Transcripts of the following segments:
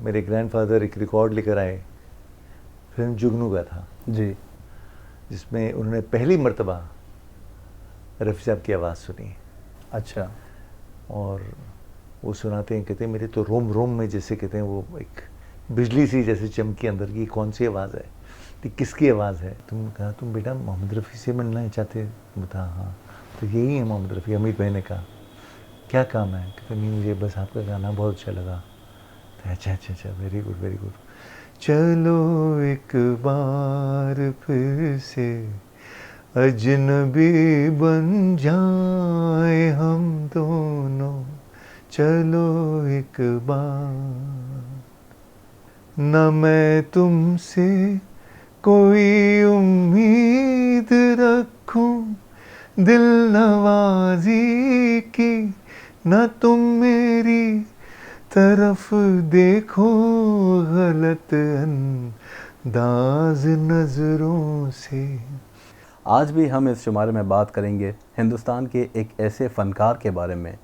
मेरे ग्रैंडफादर एक रिकॉर्ड लेकर आए, फिल्म जुगनू का था जी। जिसमें उन्होंने पहली मर्तबा रफ़ी साहब की आवाज़ सुनी। अच्छा। और वो सुनाते हैं, कहते हैं मेरे तो रोम रोम में जैसे कहते हैं वो एक बिजली सी जैसे चमकी अंदर की, कौन सी आवाज़ है, तो किसकी आवाज़ है? तुम कहा तुम बेटा मोहम्मद रफ़ी से मिलना चाहते हो? बता हाँ, तो यही है मोहम्मद रफ़ी। अमित भाई ने कहा क्या काम है? कहते नहीं मुझे बस आपका गाना बहुत अच्छा लगा। तो अच्छा, वेरी गुड वेरी गुड। चलो एक बार फिर से अजनबी बन जाए हम दोनों, चलो एक बार। न मैं तुमसे कोई उम्मीद रखूं दिल नवाजी की, न तुम मेरी तरफ देखो गलत अंदाज नजरों से। आज भी हम इस शुमारे में बात करेंगे हिंदुस्तान के एक ऐसे फ़नकार के बारे में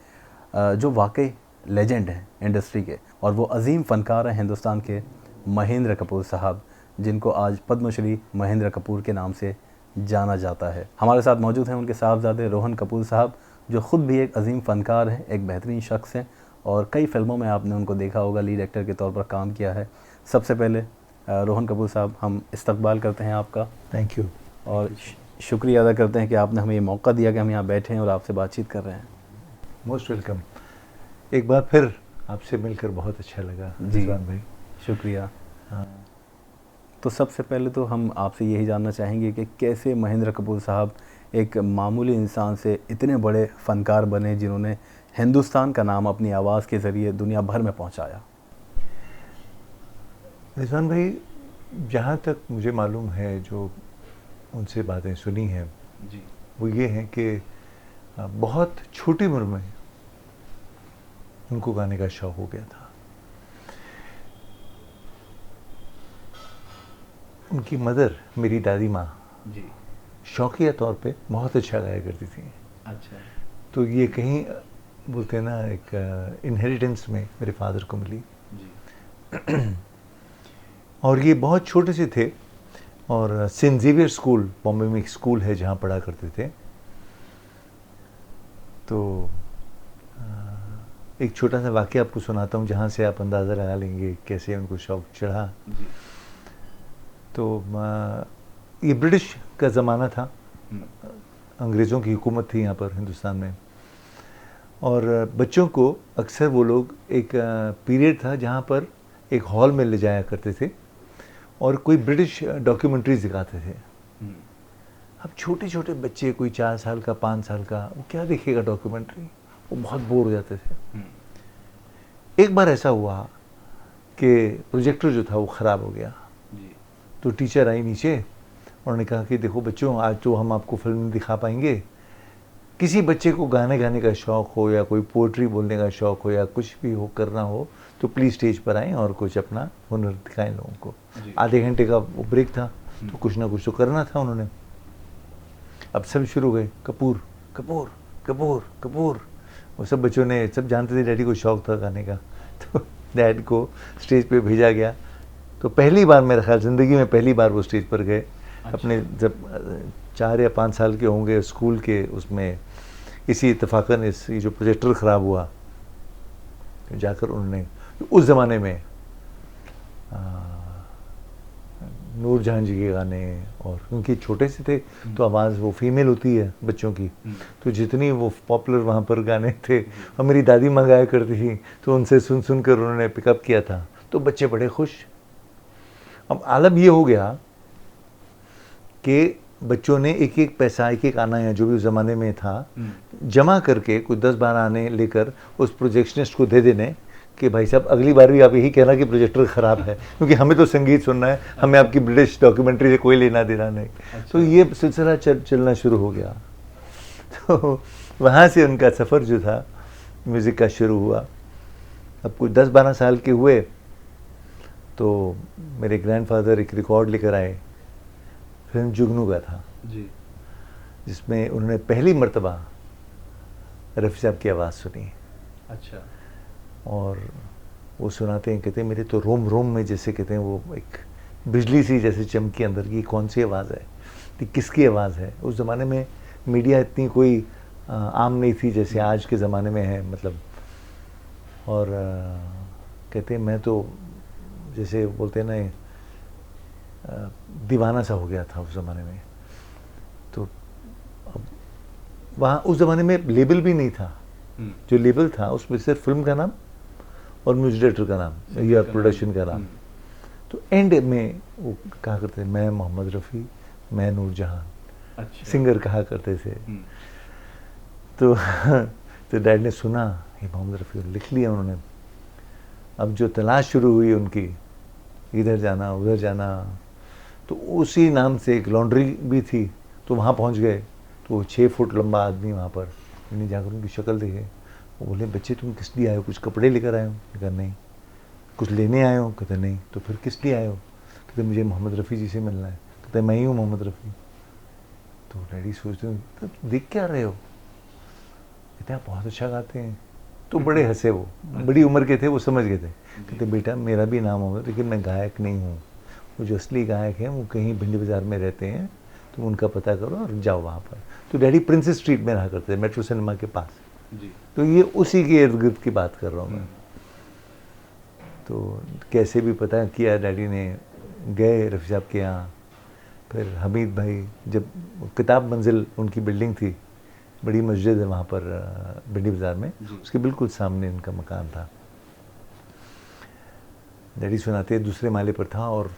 जो वाकई लेजेंड हैं इंडस्ट्री के, और वो अजीम फ़नकार हैं हिंदुस्तान के, महेंद्र कपूर साहब, जिनको आज पद्मश्री महेंद्र कपूर के नाम से जाना जाता है। हमारे साथ मौजूद हैं उनके साहबजादे रोहन कपूर साहब, जो ख़ुद भी एक अजीम फ़नकार हैं, एक बेहतरीन शख्स हैं, और कई फ़िल्मों में आपने उनको देखा होगा, लीड एक्टर के तौर पर काम किया है। सबसे पहले रोहन कपूर साहब, हम इस्तकबाल करते हैं आपका। Thank you. और शुक्रिया अदा करते हैं कि आपने हमें ये मौका दिया कि हम यहाँ बैठे हैं और आपसे बातचीत कर रहे हैं। Most welcome. एक बार फिर आपसे मिलकर बहुत अच्छा लगा जी, रिजवान भाई। शुक्रिया। हाँ, तो सबसे पहले तो हम आपसे यही जानना चाहेंगे कि कैसे महेंद्र कपूर साहब एक मामूली इंसान से इतने बड़े फ़नकार बने, जिन्होंने हिंदुस्तान का नाम अपनी आवाज़ के ज़रिए दुनिया भर में पहुँचाया। रिजवान भाई, जहाँ तक मुझे मालूम है, जो उनसे बातें सुनी हैं जी। वो ये हैं कि बहुत छोटी उम्र में उनको गाने का शौक़ हो गया था। उनकी मदर, मेरी दादी माँ, जी। शौकिया तौर पे बहुत अच्छा गाया करती थी। अच्छा। तो ये कहीं बोलते हैं ना, एक इनहेरिटेंस में मेरे फादर को मिली। जी। और ये बहुत छोटे से थे, और सेंट ज़ेवियर स्कूल, बॉम्बे में एक स्कूल है जहाँ पढ़ा करते थे। तो एक छोटा सा वाक़या आपको सुनाता हूँ, जहाँ से आप अंदाज़ा लगा लेंगे कैसे उनको शौक़ चढ़ा। जी। तो ये ब्रिटिश का ज़माना था, अंग्रेज़ों की हुकूमत थी यहाँ पर हिंदुस्तान में, और बच्चों को अक्सर वो लोग, एक पीरियड था जहाँ पर एक हॉल में ले जाया करते थे और कोई ब्रिटिश डॉक्यूमेंट्रीज दिखाते थे। अब छोटे छोटे बच्चे, कोई 4 साल का, 5 साल का, वो क्या देखेगा डॉक्यूमेंट्री, वो बहुत बोर हो जाते थे। एक बार ऐसा हुआ कि प्रोजेक्टर जो था वो ख़राब हो गया। तो टीचर आई नीचे, उन्होंने कहा कि देखो बच्चों, आज तो हम आपको फिल्म नहीं दिखा पाएंगे, किसी बच्चे को गाने गाने का शौक़ हो, या कोई पोइट्री बोलने का शौक़ हो, या कुछ भी हो, करना हो, तो प्लीज़ स्टेज पर आएँ और कुछ अपना हुनर दिखाएं लोगों को। आधे घंटे का वो ब्रेक था, तो कुछ ना कुछ तो करना था उन्होंने। अब सब शुरू हो गए, कपूर कपूर कपूर कपूर। वो सब बच्चों ने, सब जानते थे डैडी को शौक़ था गाने का, तो डैड को स्टेज पे भेजा गया। तो पहली बार, मेरा ख्याल ज़िंदगी में पहली बार वो स्टेज पर गए। अच्छा। अपने जब 4 या 5 साल के होंगे, स्कूल के उसमें इसी इत्तेफाकन ये जो प्रोजेक्टर ख़राब हुआ, तो जाकर उन्होंने उस ज़माने में नूरजहां जी के गाने, और उनके छोटे से थे तो आवाज़ वो फीमेल होती है बच्चों की, तो जितनी वो पॉपुलर वहाँ पर गाने थे, और मेरी दादी माँ गाया करती थी, तो उनसे सुन सुन कर उन्होंने पिकअप किया था। तो बच्चे बड़े खुश। अब आलम ये हो गया कि बच्चों ने एक एक पैसा, एक एक आना, या जो भी उस ज़माने में था, जमा करके कुछ 10-12 आने लेकर उस प्रोजेक्शनिस्ट को दे देने कि भाई साहब अगली बार भी आप यही कहना कि प्रोजेक्टर ख़राब है, क्योंकि हमें तो संगीत सुनना है, हमें आपकी ब्रिटिश डॉक्यूमेंट्री से कोई लेना देना नहीं। अच्छा। तो ये सिलसिला चलना शुरू हो गया। तो वहाँ से उनका सफ़र जो था म्यूज़िक का शुरू हुआ। अब कुछ 10-12 साल के हुए तो मेरे ग्रैंडफादर एक रिकॉर्ड लेकर आए, फिल्म जुगनू का था जी, जिसमें उन्होंने पहली मर्तबा रफ़ी साहब की आवाज़ सुनी। अच्छा। और वो सुनाते हैं, कहते हैं मेरे तो रोम रोम में जैसे कहते हैं वो एक बिजली सी जैसे चमकी अंदर की, कौन सी आवाज़ है, ये किसकी आवाज़ है। उस ज़माने में मीडिया इतनी कोई आम नहीं थी जैसे आज के ज़माने में है, मतलब। और कहते हैं मैं तो जैसे बोलते हैं ना दीवाना सा हो गया था उस ज़माने में। तो अब वहाँ उस ज़माने में लेबल भी नहीं था, जो लेबल था उसमें सिर्फ फिल्म का नाम और म्यूजिक डायरेक्टर का नाम या प्रोडक्शन का नाम। तो एंड में वो कहा करते थे मैं मोहम्मद रफ़ी, मैं नूरजहां। अच्छा। सिंगर कहा करते थे। तो डैड ने सुना ये मोहम्मद रफ़ी, लिख लिया उन्होंने। अब जो तलाश शुरू हुई उनकी, इधर जाना उधर जाना, तो उसी नाम से एक लॉन्ड्री भी थी, तो वहाँ पहुँच गए। तो वो 6 फुट लंबा आदमी वहाँ पर, उन्हें जाकर उनकी शक्ल देखे। वो बोले बच्चे तुम किस लिए आए हो, कुछ कपड़े लेकर आए हो? कहा नहीं। कुछ लेने आए हो? कहते नहीं। तो फिर किस लिए आए हो? कहते मुझे मोहम्मद रफ़ी जी से मिलना है। कहते मैं ही हूँ मोहम्मद रफ़ी। तो डैडी सोचते हैं तो देख क्या रहे हो? कहते आप बहुत अच्छा गाते हैं। तो बड़े हंसे, वो बड़ी उम्र के थे, वो समझ गए थे। कहते बेटा मेरा भी नाम होगा लेकिन मैं गायक नहीं हूँ, वो जो असली गायक हैं वो कहीं भिंडी बाज़ार में रहते हैं, तुम उनका पता करो और जाओ वहाँ पर। तो डैडी प्रिंसेस स्ट्रीट में रहा करते थे, मेट्रो सिनेमा के पास जी। तो ये उसी के इर्द गिर्द की बात कर रहा हूँ मैं। तो कैसे भी पता किया डैडी ने, गए रफ़ी साहब के यहाँ। फिर हमीद भाई, जब किताब मंजिल उनकी बिल्डिंग थी, बड़ी मस्जिद है वहाँ पर भिंडी बाज़ार में, उसके बिल्कुल सामने इनका मकान था। डैडी सुनाते दूसरे माले पर था और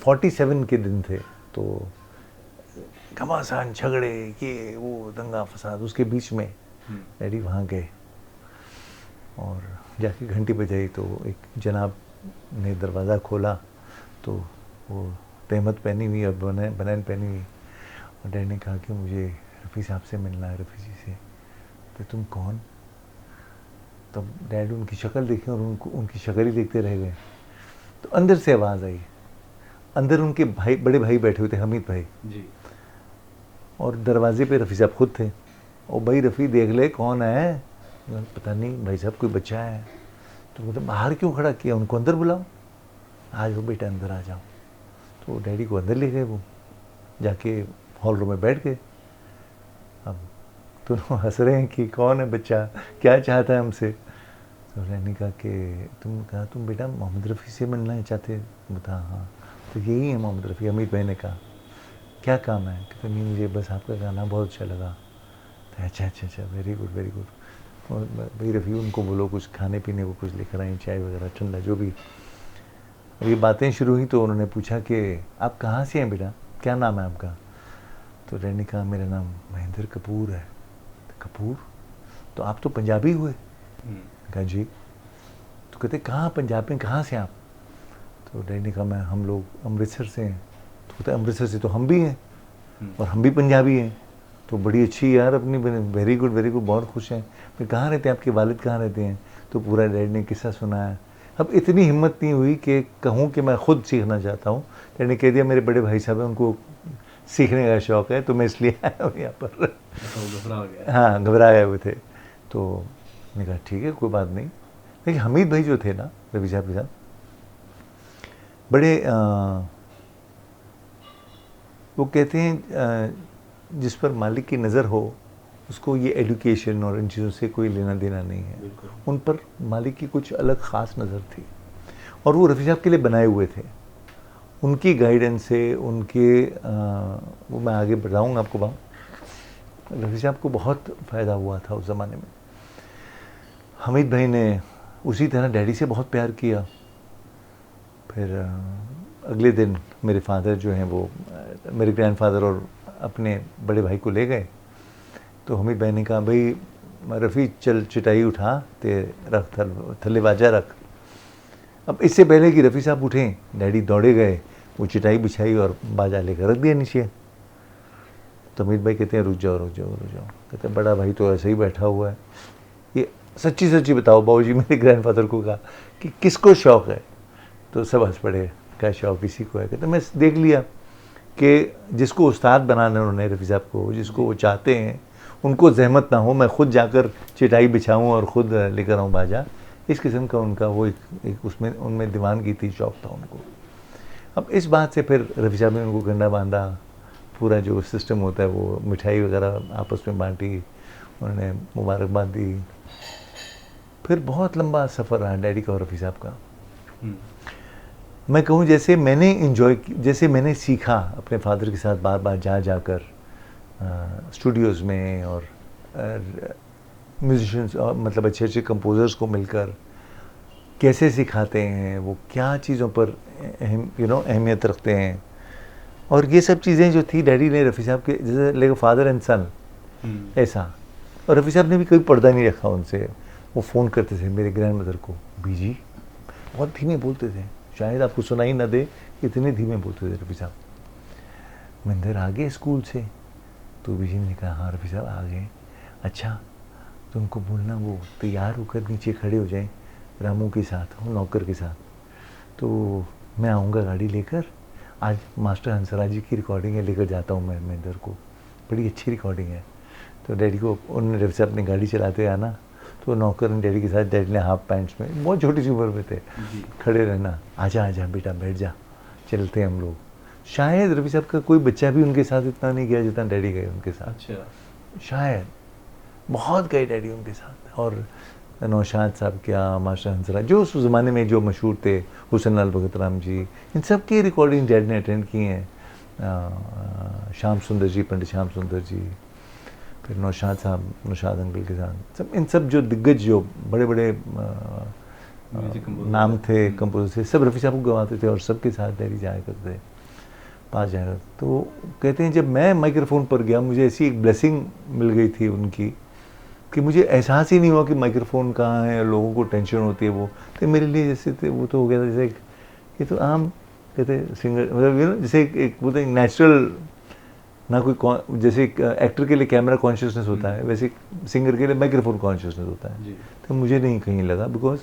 47 के दिन थे, तो घमासान झगड़े, ये वो दंगा फसाद, उसके बीच में डैडी वहाँ गए और जाके घंटी बजाई। तो एक जनाब ने दरवाज़ा खोला, तो वो तहमत पहनी हुई और बनैन पहनी हुई, और डैडी ने कहा कि मुझे रफ़ी साहब से मिलना है, रफ़ी जी से। तो तुम कौन? तब डैडी उनकी शक्ल देखे और उनकी शक्ल ही देखते रह गए। तो अंदर से आवाज़ आई, अंदर उनके भाई, बड़े भाई बैठे हुए थे, हमीद भाई जी, और दरवाजे पे रफ़ी साहब खुद थे। और भाई रफ़ी देख ले कौन है? पता नहीं भाई साहब कोई बच्चा है। तो बोले बाहर क्यों खड़ा किया, उनको अंदर बुलाओ। आ जाओ बेटा अंदर आ जाओ। तो डैडी को अंदर ले गए, वो जाके हॉल रूम में बैठ गए। अब तो हंस रहे हैं कि कौन है बच्चा, क्या चाहता है हमसे। तो डैडी कहा कि तुम बेटा मोहम्मद रफ़ी से मिलना चाहते? बता हाँ। तो यही है मोहम्मद रफ़ी। अमीर भाई ने कहा क्या काम है? कहते नहीं मुझे बस आपका गाना बहुत अच्छा लगा। तो अच्छा वेरी गुड वेरी गुड। और भाई रफ़ी उनको बोलो कुछ खाने पीने को कुछ लेकर आए, चाय वगैरह ठंडा जो भी। ये बातें शुरू हुई तो उन्होंने पूछा कि आप कहाँ से हैं बेटा, क्या नाम है आपका? तो डैडी ने कहा मेरा नाम महेंद्र कपूर है। तो कपूर? तो आप तो पंजाबी हुए? कहा जी। तो कहते कहाँ पंजाब में, कहाँ से आप? तो डैडी ने कहा हम लोग अमृतसर से हैं। तो कहते अमृतसर से तो हम भी हैं और हम भी पंजाबी हैं। तो बड़ी अच्छी यार अपनी, वेरी गुड वेरी गुड, बहुत खुश हैं। फिर कहाँ रहते हैं आपके वालिद, कहाँ रहते हैं? तो पूरा डैडी ने किस्सा सुनाया। अब इतनी हिम्मत नहीं हुई कि कहूँ कि मैं खुद सीखना चाहता हूँ। डैडी ने कह दिया मेरे बड़े भाई साहब हैं, उनको सीखने का शौक़ है, तो मैं इसलिए आया हूँ यहाँ पर। घबरा गया? हाँ घबरा गए हुए थे। तो मैंने कहा ठीक है कोई बात नहीं। लेकिन हमीद भाई जो थे ना रफ़ी साहब के साथ, बड़े वो कहते हैं जिस पर मालिक की नज़र हो उसको ये एजुकेशन और इन चीज़ों से कोई लेना देना नहीं है। उन पर मालिक की कुछ अलग ख़ास नज़र थी और वो रफ़ी साहब के लिए बनाए हुए थे। उनकी गाइडेंस से, उनके वो मैं आगे बताऊँगा आपको बात। रफ़ी साहब को बहुत फ़ायदा हुआ था उस ज़माने में। हमीद भाई ने उसी तरह डैडी से बहुत प्यार किया। फिर अगले दिन मेरे फादर जो हैं वो मेरे ग्रैंडफादर और अपने बड़े भाई को ले गए। तो हमीद भाई ने कहा भाई रफ़ी चल चटाई उठा ते रख, थल्ले बाजा रख। अब इससे पहले कि रफ़ी साहब उठें डैडी दौड़े गए, वो चटाई बिछाई और बाजा लेकर रख दिया नीचे। तो हमीद भाई कहते हैं रुक जाओ रुक जाओ रुक जाओ। कहते हैं बड़ा भाई तो ऐसे ही बैठा हुआ है। ये सच्ची सच्ची बताओ बाबूजी, मेरे ग्रैंडफादर को कहा कि किसको शौक़ है? तो सब हंस पड़े, क्या शौक़ किसी को है? कहते मैं देख लिया कि जिसको उस्ताद बनाना उन्होंने रफ़ी साहब को, जिसको वो चाहते हैं, उनको जहमत ना हो, मैं खुद जाकर चटाई बिछाऊँ और ख़ुद लेकर आऊँ बाजा, इस किस्म का उनका वो एक उसमें उनमें दीवानगी थी, शौक था उनको। अब इस बात से फिर रफ़ी साहब ने उनको गंडा बांधा, पूरा जो सिस्टम होता है वो मिठाई वगैरह आपस में बांटी, उन्होंने मुबारकबाद दी। फिर बहुत लंबा सफ़र रहा डैडी का और रफ़ी साहब का। मैं कहूँ जैसे मैंने सीखा अपने फादर के साथ बार बार जाकर स्टूडियोज़ में, और म्यूजिशियंस और मतलब अच्छे अच्छे कंपोज़र्स को मिलकर कैसे सिखाते हैं, वो क्या चीज़ों पर अहमियत रखते हैं, और ये सब चीज़ें जो थी डैडी ने रफ़ी साहब के जैसे लाइक फादर एंड सन ऐसा। और रफ़ी साहब ने भी कोई पर्दा नहीं रखा उनसे। वो फ़ोन करते थे मेरे ग्रैंड मदर को, बीजी बहुत धीमे बोलते थे, शायद आपको सुनाई ना दे, इतने धीमे बोलते थे रफ़ी साहब। मंदिर आ गए स्कूल से? तो बीजी ने कहा हाँ रफ़ी साहब आ गए। अच्छा तो उनको बोलना वो तैयार होकर नीचे खड़े हो जाएं रामू के साथ, नौकर के साथ, तो मैं आऊँगा गाड़ी लेकर, आज मास्टर हंसराज जी की रिकॉर्डिंग है, लेकर जाता हूँ मैं महेंद्र को, बड़ी अच्छी रिकॉर्डिंग है। तो डैडी को उन्होंने रफ़ी साहब अपनी गाड़ी चलाते आना, तो नौकर ने डैडी के साथ, डैडी ने हाफ पैंट्स में, बहुत छोटी सी उम्र में थे, खड़े रहना, आजा आजा बेटा बैठ जा, चलते हैं हम लोग। शायद रफ़ी साहब का कोई बच्चा भी उनके साथ इतना नहीं गया जितना डैडी गए उनके साथ। अच्छा, शायद बहुत गए डैडी उनके साथ। और नौशाद साहब क्या, मास्टर हंसराज जो उस ज़माने में जो मशहूर थे, हुसैन लाल भगत राम जी, इन सब की रिकॉर्डिंग डैड ने अटेंड की हैं। श्याम सुंदर जी, पंडित श्याम सुंदर जी, फिर नौशाद साहब, नौशाद अंकल के साथ, सब इन सब जो दिग्गज जो बड़े बड़े नाम थे, कंपोजर थे, सब रफ़ी साहब को गवाते थे, और सबके साथ डैडी जाया करते, पास जाया। तो कहते हैं जब मैं माइक्रोफोन पर गया, मुझे ऐसी एक ब्लेसिंग मिल गई थी उनकी कि मुझे एहसास ही नहीं हुआ कि माइक्रोफोन कहाँ है, लोगों को टेंशन होती है। वो तो मेरे लिए जैसे थे, वो तो हो गया था जैसे ये तो आम कहते सिंगर, मतलब जैसे एक वो तो नेचुरल ना, कोई जैसे एक एक्टर के लिए कैमरा कॉन्शियसनेस होता है, वैसे सिंगर के लिए माइक्रोफोन कॉन्शियसनेस होता है। तो मुझे नहीं कहीं लगा, बिकॉज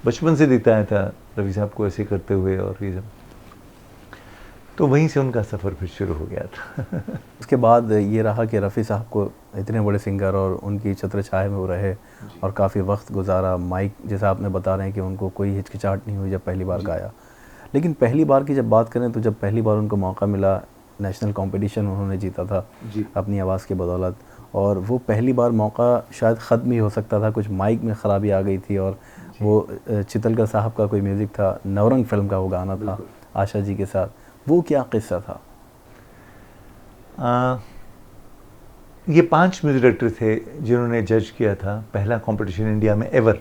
बचपन से देखता आया था रफ़ी साहब को ऐसे करते हुए, और ये सब। तो वहीं से उनका सफ़र फिर शुरू हो गया था। उसके बाद ये रहा कि रफ़ी साहब को इतने बड़े सिंगर और उनकी छत्र छाया में वो रहे और काफ़ी वक्त गुजारा। माइक जैसा आपने बता रहे हैं कि उनको कोई हिचकिचाहट नहीं हुई जब पहली बार गाया। लेकिन पहली बार की जब बात करें तो जब पहली बार उनको मौका मिला, नेशनल कंपटीशन उन्होंने जीता था अपनी आवाज़ की बदौलत, और वो पहली बार मौका शायद ख़त्म ही हो सकता था, कुछ माइक में ख़राबी आ गई थी, और वो चितलकर साहब का कोई म्यूज़िक था, नवरंग फिल्म का वो गाना था आशा जी के साथ। वो क्या किस्सा था? ये 5 म्यूजिक डायरेक्टर थे जिन्होंने जज किया था पहला कंपटीशन इंडिया में एवर।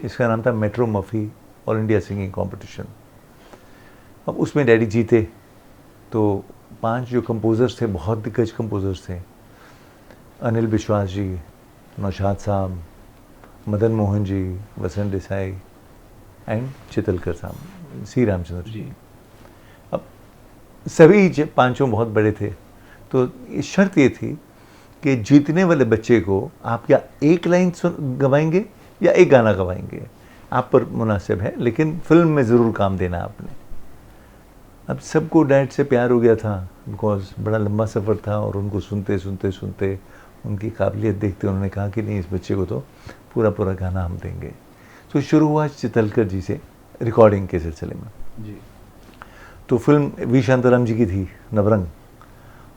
इसका नाम था Metro Murphy all India singing competition. अब उसमें डैडी जीते। तो 5 जो कंपोजर्स थे, बहुत दिग्गज कंपोजर्स थे, अनिल विश्वास जी, नौशाद साहब, मदन मोहन जी, वसंत देसाई एंड चितलकर साहब, सी रामचंद्र जी। अब सभी 5 बहुत बड़े थे। तो शर्त ये थी कि जीतने वाले बच्चे को आप या एक लाइन गवाएंगे या एक गाना गवाएंगे, आप पर मुनासिब है, लेकिन फिल्म में ज़रूर काम देना आपने। अब सबको डैड से प्यार हो गया था, बिकॉज बड़ा लंबा सफ़र था, और उनको सुनते सुनते सुनते उनकी काबिलियत देखते उन्होंने कहा कि नहीं, इस बच्चे को तो पूरा पूरा गाना हम देंगे। तो शुरू हुआ चितलकर जी से रिकॉर्डिंग के सिलसिले में जी। तो फिल्म वी शांताराम जी की थी, नवरंग,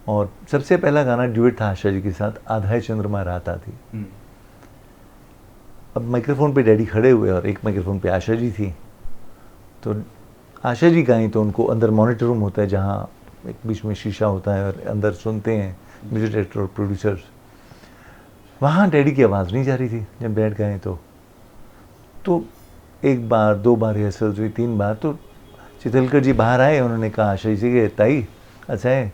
और सबसे पहला गाना ड्यूएट था आशा जी के साथ, आधा चंद्रमा रात आती। अब माइक्रोफोन पे डैडी खड़े हुए और एक माइक्रोफोन पे आशा जी थी। तो आशा जी गाई तो उनको अंदर मॉनिटर रूम होता है जहाँ एक बीच में शीशा होता है और अंदर सुनते हैं म्यूजिक डायरेक्टर और प्रोड्यूसर्स। वहाँ डैडी की आवाज़ नहीं जा रही थी जब डैड गाए। तो 1 बार 2 बार रिहर्सल हुई, 3 बार। तो चितलकर जी बाहर आए, उन्होंने कहा आशा जी से कि ताई अच्छा है,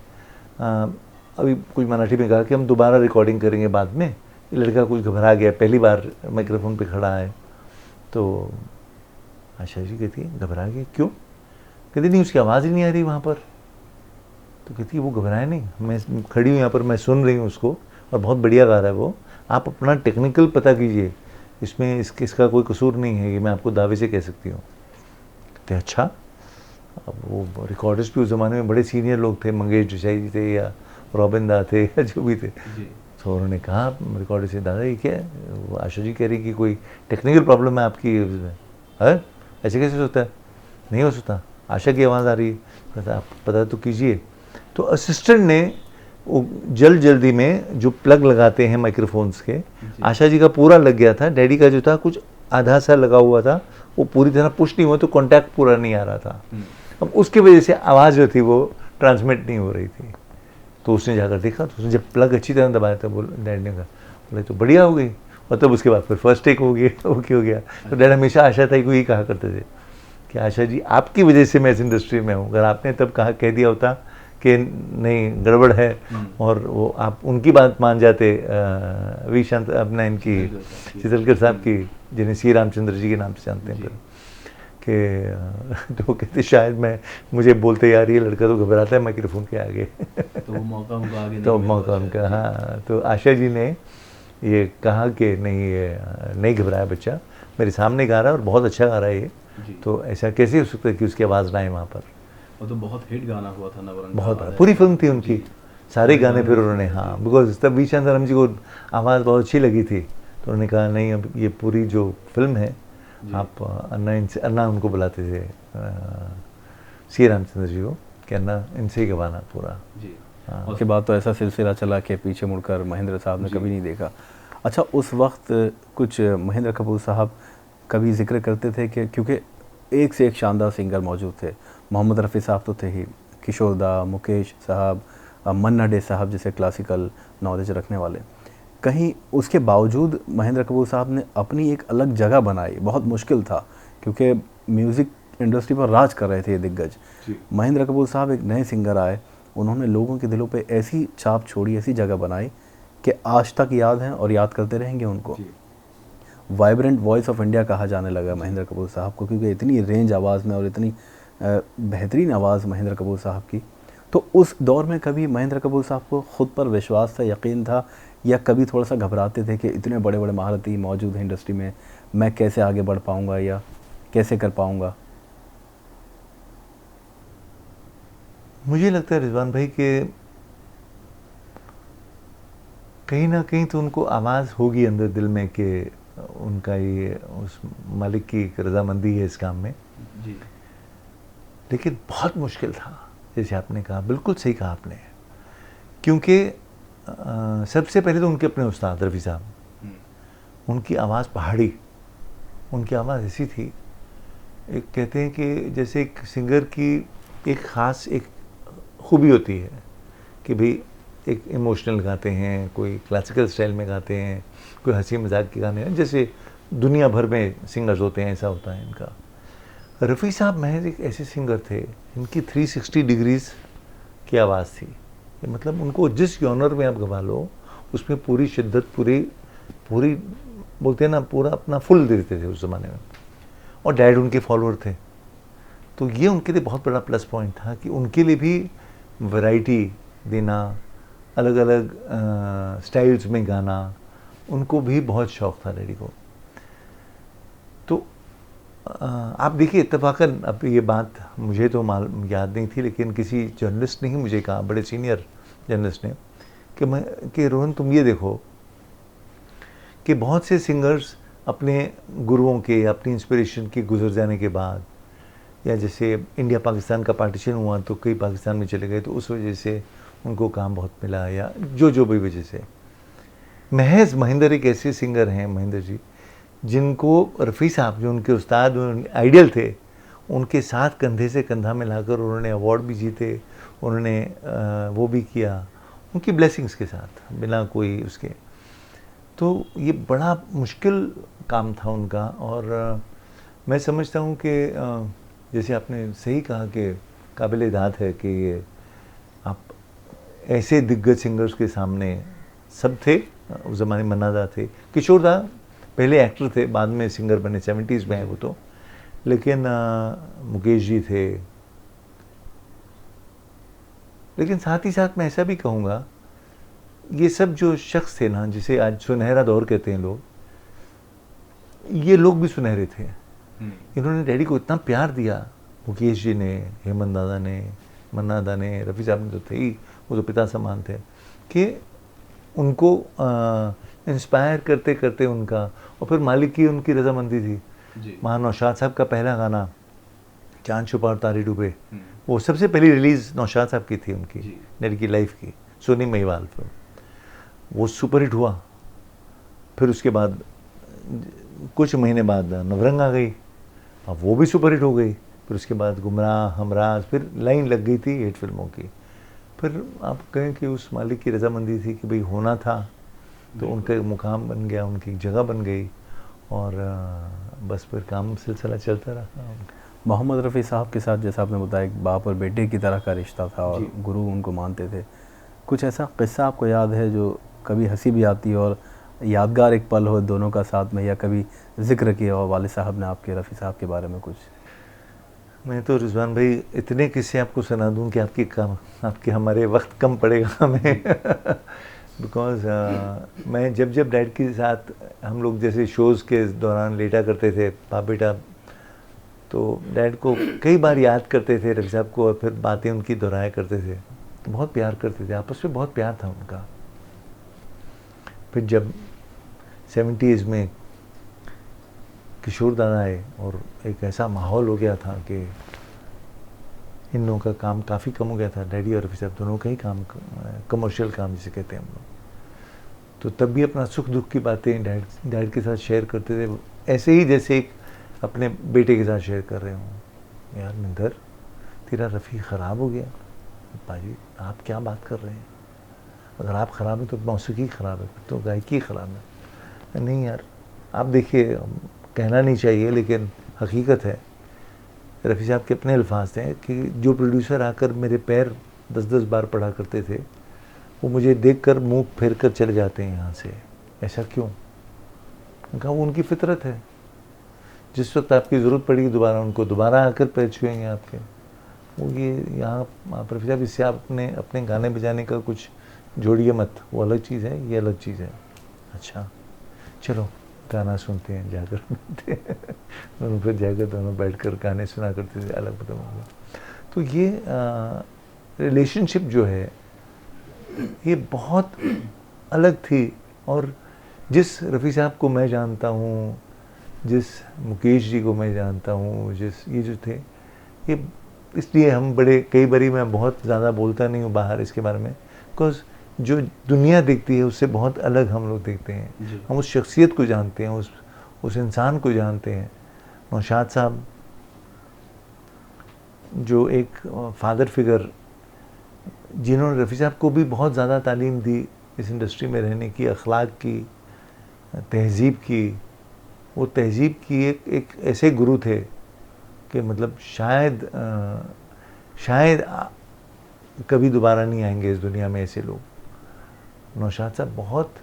अभी कुछ मराठी में कहा कि हम दोबारा रिकॉर्डिंग करेंगे बाद में, ये लड़का कुछ घबरा गया, पहली बार माइक्रोफोन पे खड़ा है। तो आशा जी कहती है घबरा गए क्यों? कहती नहीं, उसकी आवाज़ ही नहीं आ रही वहाँ पर। तो कहती है वो घबराए नहीं, मैं खड़ी हूँ यहाँ पर, मैं सुन रही हूँ उसको, और बहुत बढ़िया गा रहा है वो, आप अपना टेक्निकल पता कीजिए, इसमें इसका कोई कसूर नहीं है, ये मैं आपको दावे से कह सकती हूँ। कहते अच्छा। अब वो रिकॉर्डर्स भी उस ज़माने में बड़े सीनियर लोग थे, मंगेश देसाई जी थे या रॉबिन दा थे या जो भी थे। तो उन्होंने कहा रिकॉर्डर से, दादा ये क्या है? वो आशा जी कह रही कि कोई टेक्निकल प्रॉब्लम है आपकी उसमें। है ऐसे कैसे होता है? नहीं हो सकता, आशा की आवाज़ आ रही है। कहता आप पता तो कीजिए। तो असिस्टेंट ने वो जल्दी में जो प्लग लगाते हैं माइक्रोफोन्स के, आशा जी का पूरा लग गया था, डैडी का जो था कुछ आधा सा लगा हुआ था, वो पूरी तरह पुश नहीं हुआ, तो कॉन्टैक्ट पूरा नहीं आ रहा था। अब उसकी वजह से आवाज़ जो थी वो ट्रांसमिट नहीं हो रही थी। तो उसने जाकर देखा, तो उसने जब प्लग अच्छी तरह दबाया था, डैड ने कहा बोले तो बढ़िया हो गई। और तब उसके बाद फिर फर्स्ट टेक हो गया, ओके हो गया। तो डैड हमेशा आशा ताई को ही कहा करते थे कि आशा जी आपकी वजह से मैं इस इंडस्ट्री में हूँ, अगर आपने तब कह दिया होता कि नहीं गड़बड़ है और वो आप उनकी बात मान जाते, वी शांत अपना इनकी चितलकर साहब की, जिन्हें श्री रामचंद्र जी के नाम से जानते हैं, कि तो कहते शायद मुझे बोलते यार ये लड़का तो घबराता है माइक्रोफोन के आगे। तो वो मौका उनका आगे तो मौका उनका, हाँ। तो आशा जी ने ये कहा कि नहीं घबराया बच्चा, मेरे सामने गा रहा है और बहुत अच्छा गा रहा है ये, तो ऐसा कैसे हो सकता है कि उसकी आवाज़ ना आए वहाँ पर। वो तो बहुत हिट गाना हुआ था नवरंग, बहुत पूरी फिल्म थी उनकी, सारे गाने फिर उन्होंने, हाँ, बिकॉज तब वी शांताराम जी को आवाज़ बहुत अच्छी लगी थी, तो उन्होंने कहा नहीं अब ये पूरी जो फिल्म है आप अन्ना उनको बुलाते थे श्री रामचंद्र जी को, कि अन्ना इनसे ही गवाना पूरा जी। हाँ। उसके बाद तो ऐसा सिलसिला चला कि पीछे मुड़कर महेंद्र साहब ने कभी नहीं देखा। अच्छा, उस वक्त कुछ महेंद्र कपूर साहब कभी जिक्र करते थे कि क्योंकि एक से एक शानदार सिंगर मौजूद थे, मोहम्मद रफ़ी साहब तो थे ही, किशोर दा, मुकेश साहब, मन्ना डे साहब जैसे क्लासिकल नॉलेज रखने वाले, कहीं उसके बावजूद महेंद्र कपूर साहब ने अपनी एक अलग जगह बनाई। बहुत मुश्किल था क्योंकि म्यूज़िक इंडस्ट्री पर राज कर रहे थे ये दिग्गज। महेंद्र कपूर साहब एक नए सिंगर आए, उन्होंने लोगों के दिलों पे ऐसी छाप छोड़ी, ऐसी जगह बनाई कि आज तक याद हैं और याद करते रहेंगे उनको। वाइब्रेंट वॉइस ऑफ इंडिया कहा जाने लगा महेंद्र कपूर साहब को, क्योंकि इतनी रेंज आवाज़ में और इतनी बेहतरीन आवाज़ महेंद्र कपूर साहब की। तो उस दौर में कभी महेंद्र कपूर साहब को ख़ुद पर विश्वास था, यकीन था, या कभी थोड़ा सा घबराते थे कि इतने बड़े बड़े महारथी मौजूद हैं इंडस्ट्री में, मैं कैसे आगे बढ़ पाऊँगा या कैसे कर पाऊँगा? मुझे लगता है रिजवान भाई कि कहीं ना कहीं तो उनको आवाज़ होगी अंदर दिल में कि उनका ये उस मालिक की एक रजामंदी है इस काम में जी। लेकिन बहुत मुश्किल था, जैसे आपने कहा, बिल्कुल सही कहा आपने, क्योंकि सबसे पहले तो उनके अपने उस्ताद रफ़ी साहब, उनकी आवाज़ पहाड़ी, उनकी आवाज़ ऐसी थी, एक कहते हैं कि जैसे एक सिंगर की एक ख़ास एक खूबी होती है कि भाई एक इमोशनल गाते हैं, कोई क्लासिकल स्टाइल में गाते हैं, कोई हंसी मजाक के गाने हैं, जैसे दुनिया भर में सिंगर्स होते हैं, ऐसा होता है इनका। रफ़ी साहब महज एक ऐसे सिंगर थे जिनकी 360 डिग्रीज की आवाज़ थी, मतलब उनको जिस जॉनर में आप गवा लो उसमें पूरी शिद्दत, पूरी बोलते हैं ना, पूरा अपना फुल देते थे उस ज़माने में। और डैड उनके फॉलोअर थे, तो ये उनके लिए बहुत बड़ा प्लस पॉइंट था कि उनके लिए भी वैरायटी देना, अलग अलग स्टाइल्स में गाना, उनको भी बहुत शौक़ था डैडी को। तो आप देखिए इत्तेफाकन, अब ये बात मुझे तो याद नहीं थी, लेकिन किसी जर्नलिस्ट ने ही मुझे कहा, बड़े सीनियर जर्नलिस्ट ने, कि रोहन तुम ये देखो कि बहुत से सिंगर्स अपने गुरुओं के, अपनी इंस्पिरेशन के गुजर जाने के बाद, या जैसे इंडिया पाकिस्तान का पार्टीशन हुआ तो कई पाकिस्तान में चले गए, तो उस वजह से उनको काम बहुत मिला, या जो भी वजह से, महज महेंद्र एक ऐसे सिंगर हैं, महेंद्र जी, जिनको रफ़ी साहब जो उनके उस्ताद, आइडियल थे, उनके साथ कंधे से कंधा मिलाकर उन्होंने अवार्ड भी जीते, उन्होंने वो भी किया उनकी ब्लेसिंग्स के साथ, बिना कोई उसके। तो ये बड़ा मुश्किल काम था उनका, और मैं समझता हूँ कि जैसे आपने सही कहा कि काबिल दाद है कि ये आप ऐसे दिग्गज सिंगर्स के सामने सब थे उस ज़माने में। मन्ना दा थे, किशोर दा पहले एक्टर थे, बाद में सिंगर बने, 70s में है वो तो, लेकिन मुकेश जी थे। लेकिन साथ ही साथ मैं ऐसा भी कहूँगा, ये सब जो शख्स थे ना, जिसे आज सुनहरा दौर कहते हैं लोग, ये लोग भी सुनहरे थे। इन्होंने डैडी को इतना प्यार दिया, मुकेश जी ने, हेमंत दादा ने, मन्ना दा ने, रफ़ी साहब ने तो थे ही, वो तो पिता समान थे, कि उनको इंस्पायर करते करते उनका, और फिर मालिक की उनकी रजामंदी थी। वहाँ नौशाद साहब का पहला गाना चांद छुपा और तारे डूबे, वो सबसे पहली रिलीज़ नौशाद साहब की थी, उनकी डैडी की लाइफ की, सोनी महिवाल फिल्म, वो सुपरहिट हुआ। फिर उसके बाद कुछ महीने बाद नवरंग आ गई, अब वो भी सुपरहिट हो गई। फिर उसके बाद गुमराह, हमराज, फिर लाइन लग गई थी 8 फिल्मों की। फिर आप कहें कि उस मालिक की रजामंदी थी कि भाई होना था, तो उनका मुकाम बन गया, उनकी जगह बन गई, और बस फिर काम सिलसिला चलता रहा। मोहम्मद रफ़ी साहब के साथ जैसा आपने बताया एक बाप और बेटे की तरह का रिश्ता था और गुरु उनको मानते थे, कुछ ऐसा किस्सा आपको याद है जो कभी हंसी भी आती है और यादगार एक पल हो दोनों का साथ में, या कभी जिक्र किया हो वालिद साहब ने आपके रफ़ी साहब के बारे में कुछ? मैं तो रिजवान भाई इतने किस्से आपको सुना दूं कि आपके हमारे वक्त कम पड़ेगा हमें बिकॉज मैं जब डैड के साथ हम लोग जैसे शोज़ के दौरान लेटा करते थे बाप बेटा, तो डैड को कई बार याद करते थे रफ़ी साहब को, और फिर बातें उनकी दोहराया करते थे। बहुत प्यार करते थे, आपस में बहुत प्यार था उनका। फिर जब 70s में किशोर दादा आए और एक ऐसा माहौल हो गया था कि इन लोगों का काम काफ़ी कम हो गया था, डैडी और रफ़ी साहब दोनों का ही काम, कमर्शियल काम जिसे कहते हैं हम लोग। तो तब भी अपना सुख दुख की बातें डैड के साथ शेयर करते थे, ऐसे ही जैसे एक अपने बेटे के साथ शेयर कर रहे हों। यार मिंदर, तेरा रफ़ी ख़राब हो गया। बाजी आप क्या बात कर रहे हैं, अगर आप ख़राब है तो मौसीकी ख़राब है, तो गायकी ख़राब है। नहीं यार, आप देखिए, कहना नहीं चाहिए लेकिन हकीकत है, रफ़ी साहब के अपने अल्फाज थे कि जो प्रोड्यूसर आकर मेरे पैर 10-10 बार पढ़ा करते थे, वो मुझे देखकर मुंह फेर कर चले जाते हैं यहाँ से। ऐसा क्यों? कहा वो उनकी फितरत है, जिस वक्त आपकी ज़रूरत पड़ेगी दोबारा उनको दोबारा आकर पैर छुएंगे आपके। वो ये यहाँ आप रफ़ी साहब, इससे आप अपने गाने बजाने का कुछ जोड़िए मत, वो अलग चीज़ है, ये अलग चीज़ है। अच्छा चलो गाना सुनते हैं जाकर मिलते हैं दोनों, फिर जाकर दोनों बैठकर गाने सुना करते थे अलग बदम हो गया। तो ये रिलेशनशिप जो है ये बहुत अलग थी। और जिस रफ़ी साहब को मैं जानता हूँ, जिस मुकेश जी को मैं जानता हूँ, जिस ये जो थे, ये इसलिए हम बड़े, कई बारी मैं बहुत ज़्यादा बोलता नहीं हूँ बाहर इसके बारे में, बिकॉज जो दुनिया देखती है उससे बहुत अलग हम लोग देखते हैं। हम उस शख्सियत को जानते हैं, उस इंसान को जानते हैं। नौशाद साहब जो एक फादर फिगर, जिन्होंने रफ़ी साहब को भी बहुत ज़्यादा तालीम दी इस इंडस्ट्री में रहने की, अखलाक की, तहज़ीब की। वो तहज़ीब की एक ऐसे गुरु थे कि मतलब शायद कभी दोबारा नहीं आएंगे इस दुनिया में ऐसे लोग। नौशाद साहब बहुत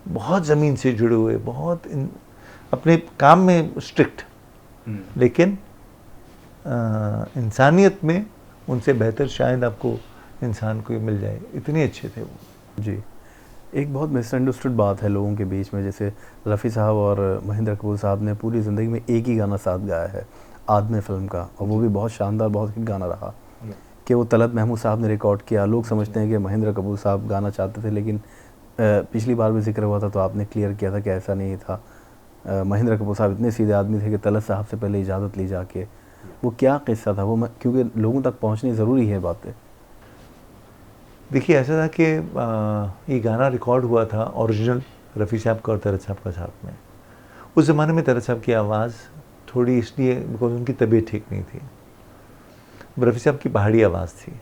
बहुत ज़मीन से जुड़े हुए, बहुत अपने काम में स्ट्रिक्ट, लेकिन इंसानियत में उनसे बेहतर शायद आपको इंसान को मिल जाए, इतने अच्छे थे वो। जी, एक बहुत मिसअंडरस्टूड बात है लोगों के बीच में, जैसे रफ़ी साहब और महेंद्र कपूर साहब ने पूरी ज़िंदगी में एक ही गाना साथ गाया है आदमी फ़िल्म का, और वो भी बहुत शानदार, बहुत हिट गाना रहा कि वो तलत महमूद साहब ने रिकॉर्ड किया। लोग समझते हैं कि महेंद्र कपूर साहब गाना चाहते थे, लेकिन पिछली बार भी जिक्र हुआ था तो आपने क्लियर किया था कि ऐसा नहीं था। महेंद्र कपूर साहब इतने सीधे आदमी थे कि तलत साहब से पहले इजाज़त ली जाके। वो क्या किस्सा था वो, क्योंकि लोगों तक पहुँचनी ज़रूरी है बातें। देखिए ऐसा था कि ये गाना रिकॉर्ड हुआ था ओरिजिनल रफ़ी साहब का और तलत साहब का साथ में। उस ज़माने में तलत साहब की आवाज़ थोड़ी इसलिए बिकॉज उनकी तबीयत ठीक नहीं थी। रफ़ी साहब की पहाड़ी आवाज़ थी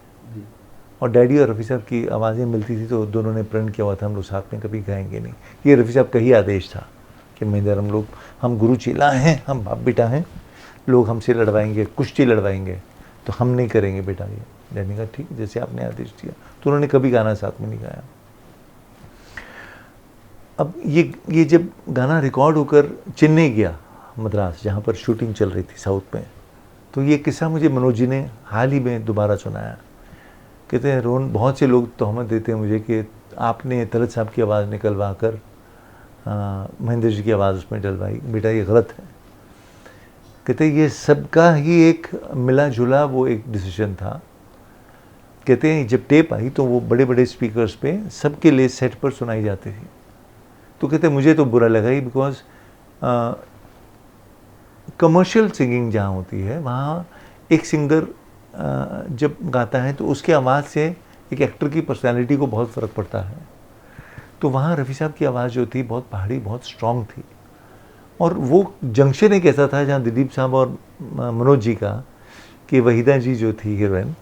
और डैडी और रफ़ी साहब की आवाज़ें मिलती थी, तो दोनों ने प्रण किया हुआ था हम लोग साथ में कभी गाएंगे नहीं। ये रफ़ी साहब का ही आदेश था कि महेंद्र, हम गुरु चेला हैं, हम बाप बेटा हैं, लोग हमसे लड़वाएंगे, कुश्ती लड़वाएंगे, तो हम नहीं करेंगे बेटा ये। डैडी का ठीक, जैसे आपने आदेश दिया। तो उन्होंने कभी गाना साथ में नहीं गाया। अब ये जब गाना रिकॉर्ड होकर चेन्नई गया, मद्रास, जहाँ पर शूटिंग चल रही थी साउथ में, तो ये किस्सा मुझे मनोज जी ने हाल ही में दोबारा सुनाया। कहते हैं रोहन, बहुत से लोग तोहमत देते हैं मुझे कि आपने तलत साहब की आवाज़ निकलवा कर महेंद्र जी की आवाज़ उसमें डलवाई। बेटा ये गलत है। कहते ये सबका ही एक मिला जुला वो एक डिसीजन था कहते हैं जब टेप आई तो वो बड़े बड़े स्पीकर्स पे सबके लिए सेट पर सुनाई जाती थी। तो कहते मुझे तो बुरा लगा ही, बिकॉज कमर्शियल सिंगिंग जहाँ होती है वहाँ एक सिंगर जब गाता है तो उसकी आवाज़ से एक एक्टर की पर्सनैलिटी को बहुत फ़र्क पड़ता है। तो वहाँ रफ़ी साहब की आवाज़ जो थी बहुत पहाड़ी, बहुत स्ट्रॉन्ग थी। और वो जंक्शन एक ऐसा था जहाँ दिलीप साहब और मनोज जी का, कि वहीदा जी जो थी हीरोइन,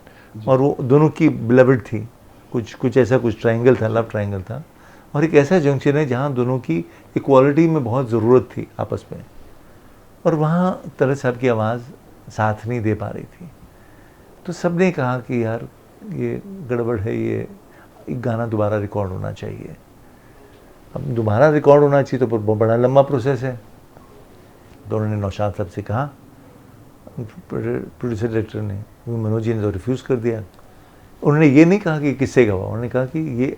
और वो दोनों की बिलवड थी, कुछ ऐसा कुछ ट्रायंगल था, लव ट्रायंगल था। और एक ऐसा जंक्शन है जहाँ दोनों की इक्वालिटी में बहुत ज़रूरत थी आपस में, और वहाँ तलत साहब की आवाज़ साथ नहीं दे पा रही थी। तो सब ने कहा कि यार ये गड़बड़ है, ये गाना दोबारा रिकॉर्ड होना चाहिए। अब दोबारा रिकॉर्ड होना चाहिए तो बड़ा लंबा प्रोसेस है। तो उन्होंने नौशाद साहब से कहा, प्रोड्यूसर डायरेक्टर ने, मनोज जी ने तो रिफ्यूज़ कर दिया। उन्होंने ये नहीं कहा कि किससे गवा, उन्होंने कहा कि ये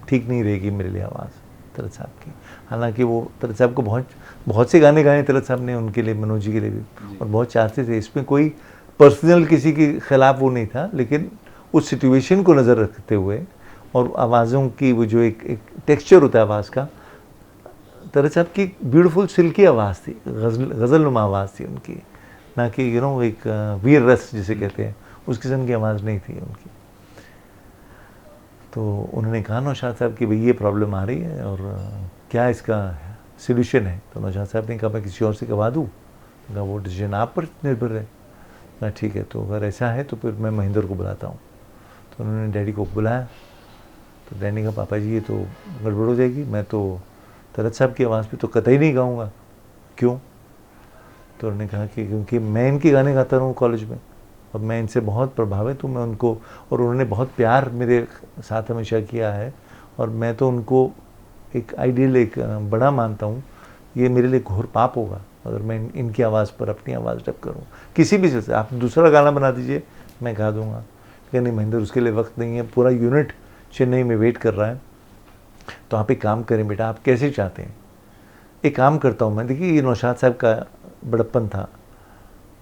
ठीक नहीं रहेगी मेरे लिए आवाज़ तलत साहब की। हालांकि वो तलत साहब को बहुत से गाने गाए तलत साहब ने उनके लिए, मनोज जी के लिए भी, और बहुत चाहते थे। इसमें कोई पर्सनल किसी के ख़िलाफ़ वो नहीं था, लेकिन उस सिचुएशन को नज़र रखते हुए और आवाज़ों की वो जो एक टेक्सचर होता है आवाज़ का, तलत साहब की ब्यूटीफुल सिल्की आवाज़ थी, गज़लनुमा आवाज़ थी उनकी, ना कि एक वीर रस जिसे कहते हैं, उस किस्म की आवाज़ नहीं थी उनकी। तो उन्होंने कहा नौशाद साहब कि भाई ये प्रॉब्लम आ रही है और क्या इसका सल्यूशन है। तो नौशाद साहब ने कहा मैं किसी और से करवा दूँ। कहा वो डिसीजन आप पर निर्भर है। कहा ठीक है, तो अगर ऐसा है तो फिर मैं महेंद्र को बुलाता हूँ। तो उन्होंने डैडी को बुलाया। तो डैडी ने कहा पापा जी ये तो गड़बड़ हो जाएगी, मैं तो तलत साहब की आवाज़ पे तो कतई नहीं गाऊँगा। क्यों? तो उन्होंने कहा कि क्योंकि मैं इनके गाने गाता रहूँ कॉलेज में और मैं इनसे बहुत प्रभावित हूँ। मैं उनको, और उन्होंने बहुत प्यार मेरे साथ हमेशा किया है, और मैं तो उनको एक आइडियल, एक बड़ा मानता हूँ। ये मेरे लिए घोर पाप होगा अगर मैं इनकी आवाज़ पर अपनी आवाज़ डब करूँ किसी भी से। आप दूसरा गाना बना दीजिए, मैं गा दूँगा। कि नहीं महेंद्र, उसके लिए वक्त नहीं है, पूरा यूनिट चेन्नई में वेट कर रहा है। तो आप एक काम करें बेटा, आप कैसे चाहते हैं, एक काम करता हूँ मैं। देखिए ये नौशाद साहब का बड़प्पन था,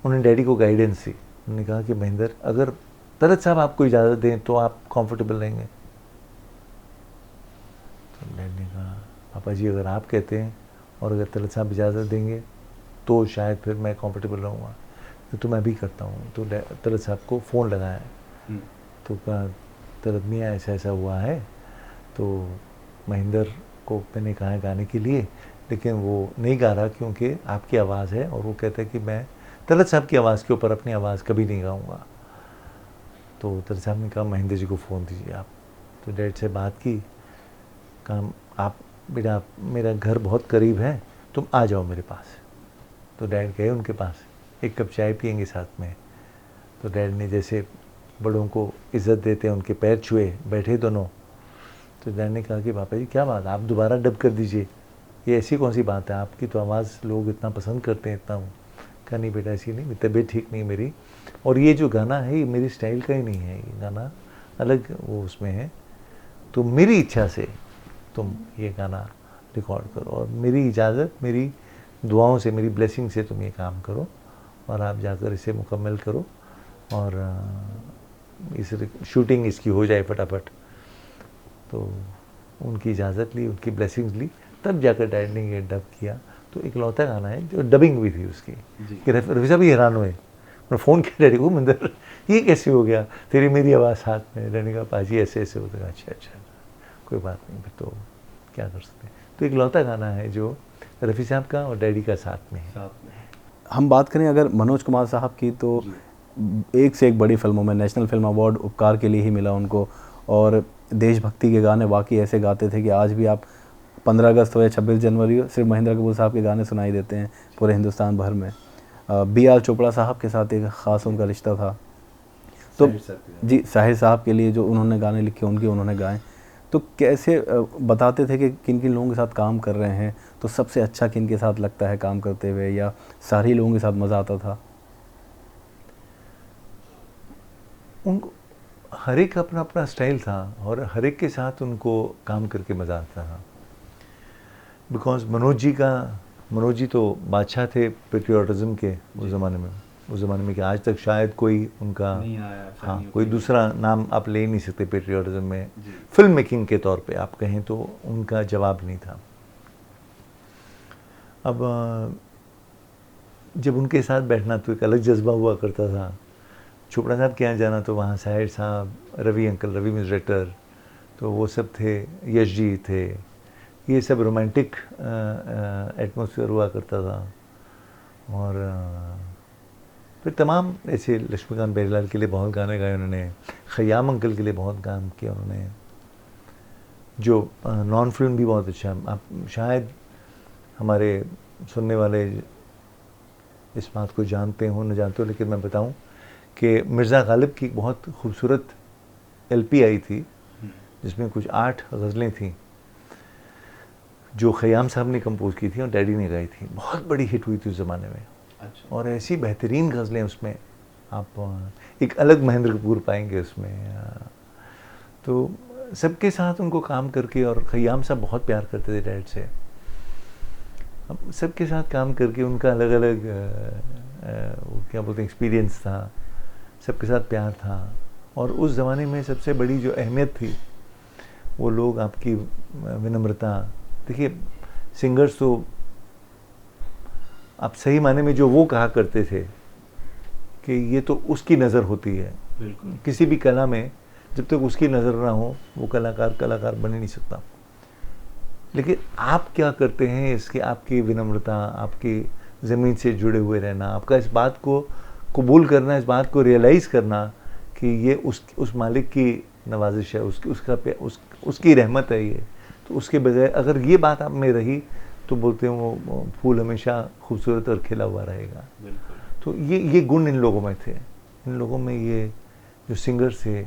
उन्होंने डैडी को गाइडेंस दी। उन्होंने कहा कि महेंद्र अगर तलत साहब आपको इजाज़त दें तो आप कंफर्टेबल रहेंगे। तो डैडी ने कहा पापा जी अगर आप कहते हैं और अगर तलत साहब इजाज़त देंगे तो शायद फिर मैं कंफर्टेबल रहूँगा, तो मैं भी करता हूँ। तो तलत साहब को फ़ोन लगाया, तो कहा तलत मियाँ ऐसा ऐसा हुआ है, तो महेंद्र को मैंने कहा है गाने के लिए, लेकिन वो नहीं गा रहा क्योंकि आपकी आवाज़ है, और वो कहता है कि मैं तलत साहब की आवाज़ के ऊपर अपनी आवाज़ कभी नहीं गाऊंगा। तो तलत साहब ने कहा महेंद्र जी को फ़ोन दीजिए आप। तो डैड से बात की, कहा आप बेटा मेरा घर बहुत करीब है, तुम आ जाओ मेरे पास। तो डैड गए उनके पास, एक कप चाय पियेंगे साथ में। तो डैड ने जैसे बड़ों को इज़्ज़त देते हैं उनके पैर छुए, बैठे दोनों। तो डैड ने कहा कि पापा जी क्या बात, आप दोबारा डब कर दीजिए, ये ऐसी कौन सी बात है, आपकी तो आवाज़ लोग इतना पसंद करते हैं इतना। कहा नहीं बेटा ऐसी नहीं, मेरी तबीयत ठीक नहीं मेरी, और ये जो गाना है ये मेरी स्टाइल का ही नहीं है, ये गाना अलग वो उसमें है, तो मेरी इच्छा से तुम ये गाना रिकॉर्ड करो, और मेरी इजाज़त, मेरी दुआओं से, मेरी ब्लेसिंग से तुम ये काम करो, और आप जाकर इसे मुकम्मल करो, और इस शूटिंग इसकी हो जाए फटाफट। तो उनकी इजाज़त ली, उनकी ब्लेसिंग्स ली, तब जाकर डैड ने ये डब किया। तो इकलौता गाना है जो डबिंग भी थी उसकी, कि रफ़ी साहब भी हैरान हुए। उन्होंने फ़ोन किया डैडी को, मंदिर ये कैसे हो गया, तेरी मेरी आवाज़ साथ में। डैडी का पाजी ऐसे ऐसे होता है। अच्छा अच्छा कोई बात नहीं, फिर तो क्या कर सकते हैं। तो इकलौता गाना है जो रफ़ी साहब का और डैडी का साथ में है। हम बात करें अगर मनोज कुमार साहब की, तो एक से एक बड़ी फिल्मों में नेशनल फिल्म अवार्ड उपकार के लिए ही मिला उनको, और देशभक्ति के गाने वाकई ऐसे गाते थे कि आज भी आप 15 अगस्त हो या 26 जनवरी हो, सिर्फ महेंद्र कपूर साहब के गाने सुनाई देते हैं पूरे हिंदुस्तान भर में। B.R. चोपड़ा साहब के साथ एक ख़ास उनका रिश्ता था। तो जी साहिर साहब के लिए जो उन्होंने गाने लिखे उनके उन्होंने गाए, तो कैसे बताते थे कि किन किन लोगों के साथ काम कर रहे हैं, तो सबसे अच्छा किन के साथ लगता है काम करते हुए, या सारे लोगों के साथ मज़ा आता था? उनको हर एक अपना अपना स्टाइल था, और हर एक के साथ उनको काम करके मज़ा आता था। बिकॉज मनोज जी तो बादशाह थे पेट्रियाटिज़म के उस ज़माने में। उस ज़माने में कि आज तक शायद कोई उनका नहीं आया, हाँ कोई दूसरा नाम आप ले ही नहीं सकते पेट्रियाटिज्म में। जी। फिल्म मेकिंग के तौर पे आप कहें तो उनका जवाब नहीं था। अब जब उनके साथ बैठना तो एक अलग जज्बा हुआ करता था। चोपड़ा साहब के यहाँ जाना तो वहाँ साहिर साहब, Ravi uncle, Ravi music director, तो वो सब थे, यश जी थे, ये सब रोमांटिक एटमॉस्फेयर हुआ करता था। और फिर तमाम ऐसे लक्ष्मीकांत बेरीलाल के लिए बहुत गाने गाए उन्होंने, खयाम अंकल के लिए बहुत काम किया उन्होंने, जो नॉन फिल्म भी बहुत अच्छा। आप शायद हमारे सुनने वाले इस बात को जानते हो न जानते हो, लेकिन मैं बताऊं कि मिर्ज़ा गालिब की एक बहुत खूबसूरत एलपी आई थी जिसमें कुछ 8 गज़लें थीं जो खयाम साहब ने कंपोज की थी और डैडी ने गाई थी। बहुत बड़ी हिट हुई थी उस ज़माने में। अच्छा। और ऐसी बेहतरीन गज़लें उसमें आप एक अलग महेंद्र कपूर पाएंगे उसमें। तो सबके साथ उनको काम करके, और खयाम साहब बहुत प्यार करते थे डैड से, अब सबके साथ काम करके उनका अलग अलग क्या बोलते हैं एक्सपीरियंस था, सबके साथ प्यार था। और उस ज़माने में सबसे बड़ी जो अहमियत थी वो लोग आपकी विनम्रता। देखिए सिंगर्स तो आप सही माने में जो वो कहा करते थे कि ये तो उसकी नज़र होती है। बिल्कुल। किसी भी कला में जब तक उसकी नज़र ना हो वो कलाकार बन ही नहीं सकता। लेकिन आप क्या करते हैं इसके, आपकी विनम्रता, आपकी ज़मीन से जुड़े हुए रहना, आपका इस बात को कबूल करना, इस बात को रियलाइज़ करना कि ये उस मालिक की नवाजिश है, उसकी रहमत है ये। तो उसके बगैर अगर ये बात आप में रही तो बोलते हैं वो फूल हमेशा खूबसूरत और खिला हुआ रहेगा। तो ये गुण इन लोगों में थे, इन लोगों में ये जो सिंगर्स थे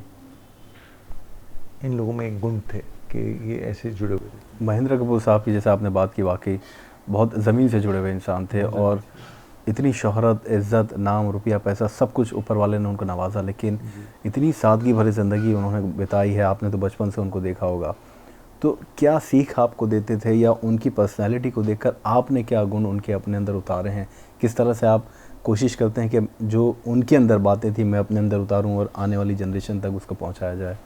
इन लोगों में एक गुण थे कि ये ऐसे जुड़े हुए थे। महेंद्र कपूर साहब की जैसे आपने बात की, वाकई बहुत ज़मीन से जुड़े हुए इंसान थे और इतनी शोहरत, इज़्ज़त, नाम, रुपया, पैसा सब कुछ ऊपर वाले ने उनको नवाजा, लेकिन इतनी सादगी भरी ज़िंदगी उन्होंने बिताई है। आपने तो बचपन से उनको देखा होगा, तो क्या सीख आपको देते थे या उनकी पर्सनैलिटी को देखकर आपने क्या गुण उनके अपने अंदर उतारे हैं? किस तरह से आप कोशिश करते हैं कि जो उनके अंदर बातें थी मैं अपने अंदर उतारूं और आने वाली जनरेशन तक उसको पहुंचाया जाए?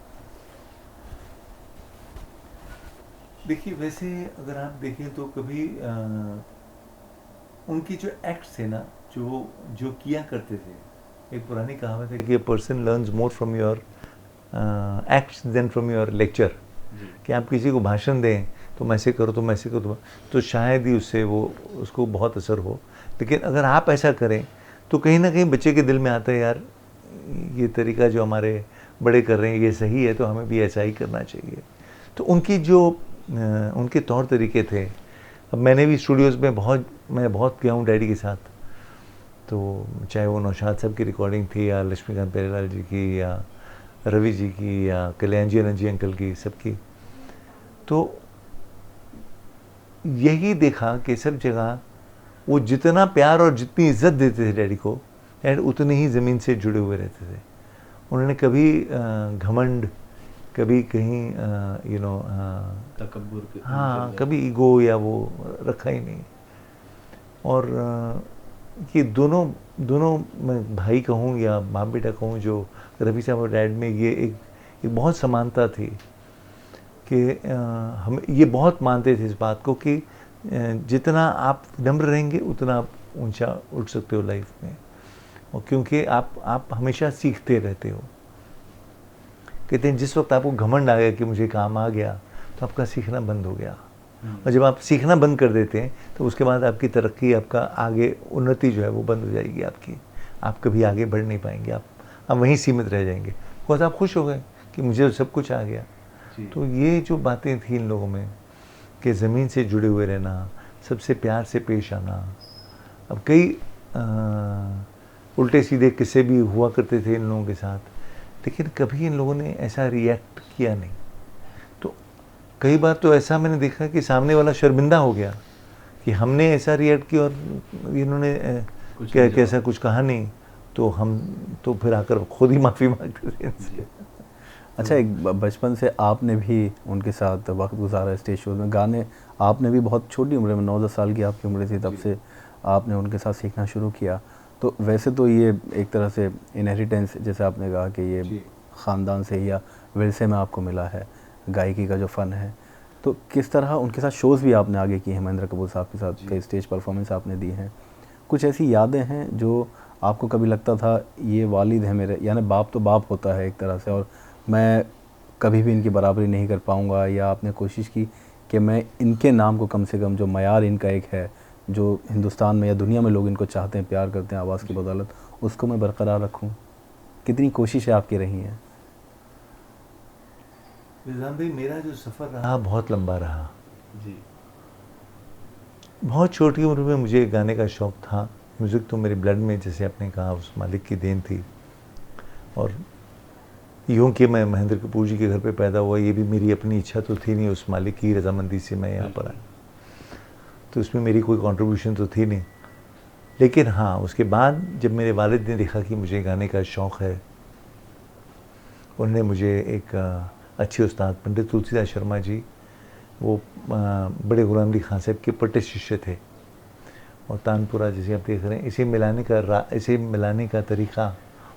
देखिए वैसे अगर आप देखें तो कभी उनकी जो एक्ट्स थे ना, जो किया करते थे, एक पुरानी कहावत है कि person learns more from your acts than from your lecture. कि आप किसी को भाषण दें तुम ऐसे करो, तुम ऐसे करो, तो शायद ही उससे उसको बहुत असर हो। लेकिन अगर आप ऐसा करें तो कहीं ना कहीं बच्चे के दिल में आता है यार ये तरीका जो हमारे बड़े कर रहे हैं ये सही है, तो हमें भी ऐसा ही करना चाहिए। तो उनकी जो उनके तौर तरीके थे। अब मैंने भी स्टूडियोज़ में मैं बहुत गया हूँ डैडी के साथ, तो चाहे वो नौशाद साहब की रिकॉर्डिंग थी या लक्ष्मीकांत बेरीलाल जी की या रवि जी की या कल्याण जी रणजी अंकल की, सबकी, तो यही देखा कि सब जगह वो जितना प्यार और जितनी इज्जत देते थे डैडी को, डैड उतने ही ज़मीन से जुड़े हुए रहते थे। उन्होंने कभी घमंड, कभी कहीं तकब्बुर, हाँ कभी ईगो या वो रखा ही नहीं। और ये दोनों मैं भाई कहूँ या बाप बेटा कहूँ, जो रवि साहब और डैड में ये एक बहुत समानता थी कि हम ये बहुत मानते थे इस बात को कि जितना आप नम्र रहेंगे उतना आप ऊंचा उठ सकते हो लाइफ में, और क्योंकि आप हमेशा सीखते रहते हो। कहते हैं जिस वक्त आपको घमंड आ गया कि मुझे काम आ गया तो आपका सीखना बंद हो गया, और जब आप सीखना बंद कर देते हैं तो उसके बाद आपकी तरक्की, आपका आगे उन्नति जो है वो बंद हो जाएगी आपकी। आप कभी आगे बढ़ नहीं पाएंगे, आप वहीं सीमित रह जाएंगे। बिकॉज आप खुश हो गए कि मुझे सब कुछ आ गया। तो ये जो बातें थी इन लोगों में कि ज़मीन से जुड़े हुए रहना, सबसे प्यार से पेश आना। अब कई उल्टे सीधे किस्से भी हुआ करते थे इन लोगों के साथ, लेकिन कभी इन लोगों ने ऐसा रिएक्ट किया नहीं। तो कई बार तो ऐसा मैंने देखा कि सामने वाला शर्मिंदा हो गया कि हमने ऐसा रिएक्ट किया और इन्होंने कैसा कुछ कहा नहीं, तो हम तो फिर आकर खुद ही माफ़ी मांगते थे इनसे। अच्छा, एक बचपन से आपने भी उनके साथ वक्त गुजारा स्टेज शो में, गाने आपने भी बहुत छोटी उम्र में 9-10 साल की आपकी उम्र थी तब से आपने उनके साथ सीखना शुरू किया। तो वैसे तो ये एक तरह से इनहेरिटेंस, जैसे आपने कहा कि ये ख़ानदान से या विरसे में आपको मिला है गायकी का जो फ़न है, तो किस तरह उनके साथ शोज़ भी आपने आगे किए हैं, महेंद्र कपूर साहब के साथ कई स्टेज परफॉर्मेंस आपने दी हैं, कुछ ऐसी यादें हैं जो आपको कभी लगता था ये वालिद है मेरे, यानी बाप तो बाप होता है एक तरह से, और मैं कभी भी इनकी बराबरी नहीं कर पाऊँगा, या आपने कोशिश की कि मैं इनके नाम को कम से कम, जो मयार इनका एक है, जो हिंदुस्तान में या दुनिया में लोग इनको चाहते हैं, प्यार करते हैं आवाज़ की बदौलत, उसको मैं बरकरार रखूं? कितनी कोशिशें आपकी रही हैं? निज़ाम भाई, मेरा जो सफ़र रहा बहुत लंबा रहा जी। बहुत छोटी उम्र में मुझे गाने का शौक़ था। म्यूज़िक तो मेरे ब्लड में, जैसे आपने कहा, उस मालिक की देन थी। और यूँ कि मैं महेंद्र कपूर जी के घर पे पैदा हुआ, ये भी मेरी अपनी इच्छा तो थी नहीं, उस मालिक की रजामंदी से मैं यहाँ पर आया, तो उसमें मेरी कोई कंट्रीब्यूशन तो थी नहीं। लेकिन हाँ, उसके बाद जब मेरे वालिद ने देखा कि मुझे गाने का शौक़ है, उन्होंने मुझे एक अच्छे उस्ताद पंडित तुलसीदास शर्मा जी, वो बड़े गुलाम अली खान साहब के पट्टे शिष्य थे, और तानपुरा जैसे आप देख रहे हैं, इसे मिलाने का तरीक़ा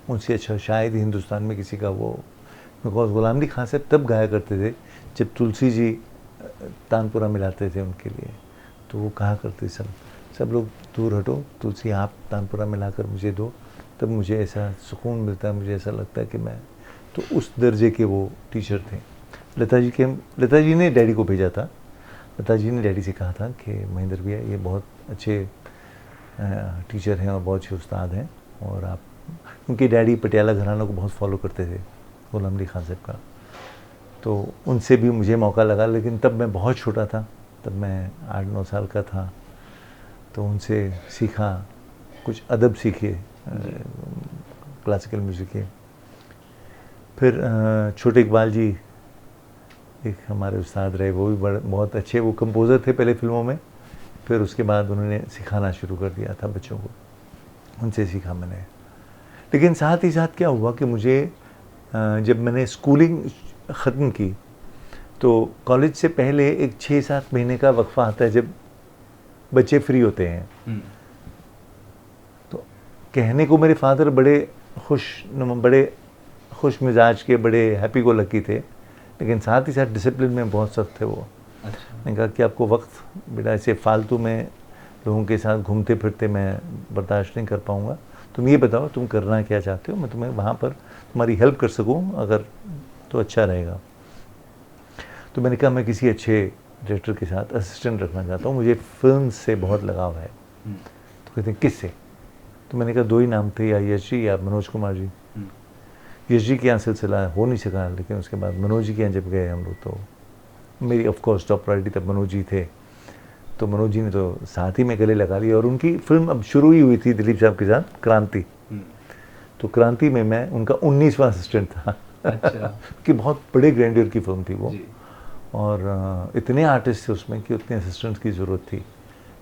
उनसे अच्छा शायद हिंदुस्तान में किसी का वो, बिकॉज गुलाम अली खान साहब तब गाया करते थे जब तुलसी जी तानपुरा मिलाते थे उनके लिए, तो वो कहा करते सब लोग दूर हटो, तुलसी आप तानपुरा मिलाकर मुझे दो, तब मुझे ऐसा सुकून मिलता है, मुझे ऐसा लगता है कि मैं, तो उस दर्जे के वो टीचर थे। लता जी ने डैडी को भेजा था, लता जी ने डैडी से कहा था कि महेंद्र भैया ये बहुत अच्छे टीचर हैं और बहुत अच्छे उस्ताद हैं, और आप, क्योंकि डैडी पटियाला घराना को बहुत फॉलो करते थे, गुलाम अली खान साहब का, तो उनसे भी मुझे मौका लगा। लेकिन तब मैं बहुत छोटा था, तब मैं 8-9 साल का था, तो उनसे सीखा, कुछ अदब सीखे क्लासिकल म्यूज़िक के। फिर छोटे इकबाल जी एक हमारे उस्ताद रहे, वो भी बहुत अच्छे, वो कंपोज़र थे पहले फिल्मों में, फिर उसके बाद उन्होंने सिखाना शुरू कर दिया था बच्चों को, उनसे सीखा मैंने। लेकिन साथ ही साथ क्या हुआ कि मुझे जब मैंने स्कूलिंग ख़त्म की, तो कॉलेज से पहले एक 6-7 महीने का वक्फ़ा आता है जब बच्चे फ्री होते हैं। तो कहने को मेरे फादर बड़े खुश मिजाज के, बड़े हैप्पी गो लकी थे, लेकिन साथ ही साथ डिसिप्लिन में बहुत सख्त थे वो। अच्छा। मैंने कहा कि आपको वक्त बेटा ऐसे फालतू में लोगों के साथ घूमते फिरते मैं बर्दाश्त नहीं कर पाऊँगा, तुम ये बताओ तुम करना क्या चाहते हो, मैं तुम्हें वहाँ पर तुम्हारी हेल्प कर सकूँ अगर, तो अच्छा रहेगा। तो मैंने कहा मैं किसी अच्छे डायरेक्टर के साथ असिस्टेंट रखना चाहता हूँ, मुझे फिल्म से बहुत लगाव है। तो कहते हैं किससे? तो मैंने कहा 2 ही नाम थे, या यश जी या मनोज कुमार जी। यश जी के यहाँ सिलसिला हो नहीं सका, लेकिन उसके बाद मनोज जी के यहाँ जब गए हम लोग, तो मेरी ऑफ कोर्स टॉप प्रायोरिटी तब मनोज जी थे, तो मनोज जी ने तो साथ ही में गले लगा लिया, और उनकी फिल्म अब शुरू ही हुई थी दिलीप साहब के साथ, क्रांति। तो क्रांति में मैं उनका 19वां असिस्टेंट था। अच्छा। कि बहुत बड़े ग्रैंडियर की फिल्म थी वो, और इतने आर्टिस्ट थे उसमें कि उतने असिस्टेंट्स की ज़रूरत थी,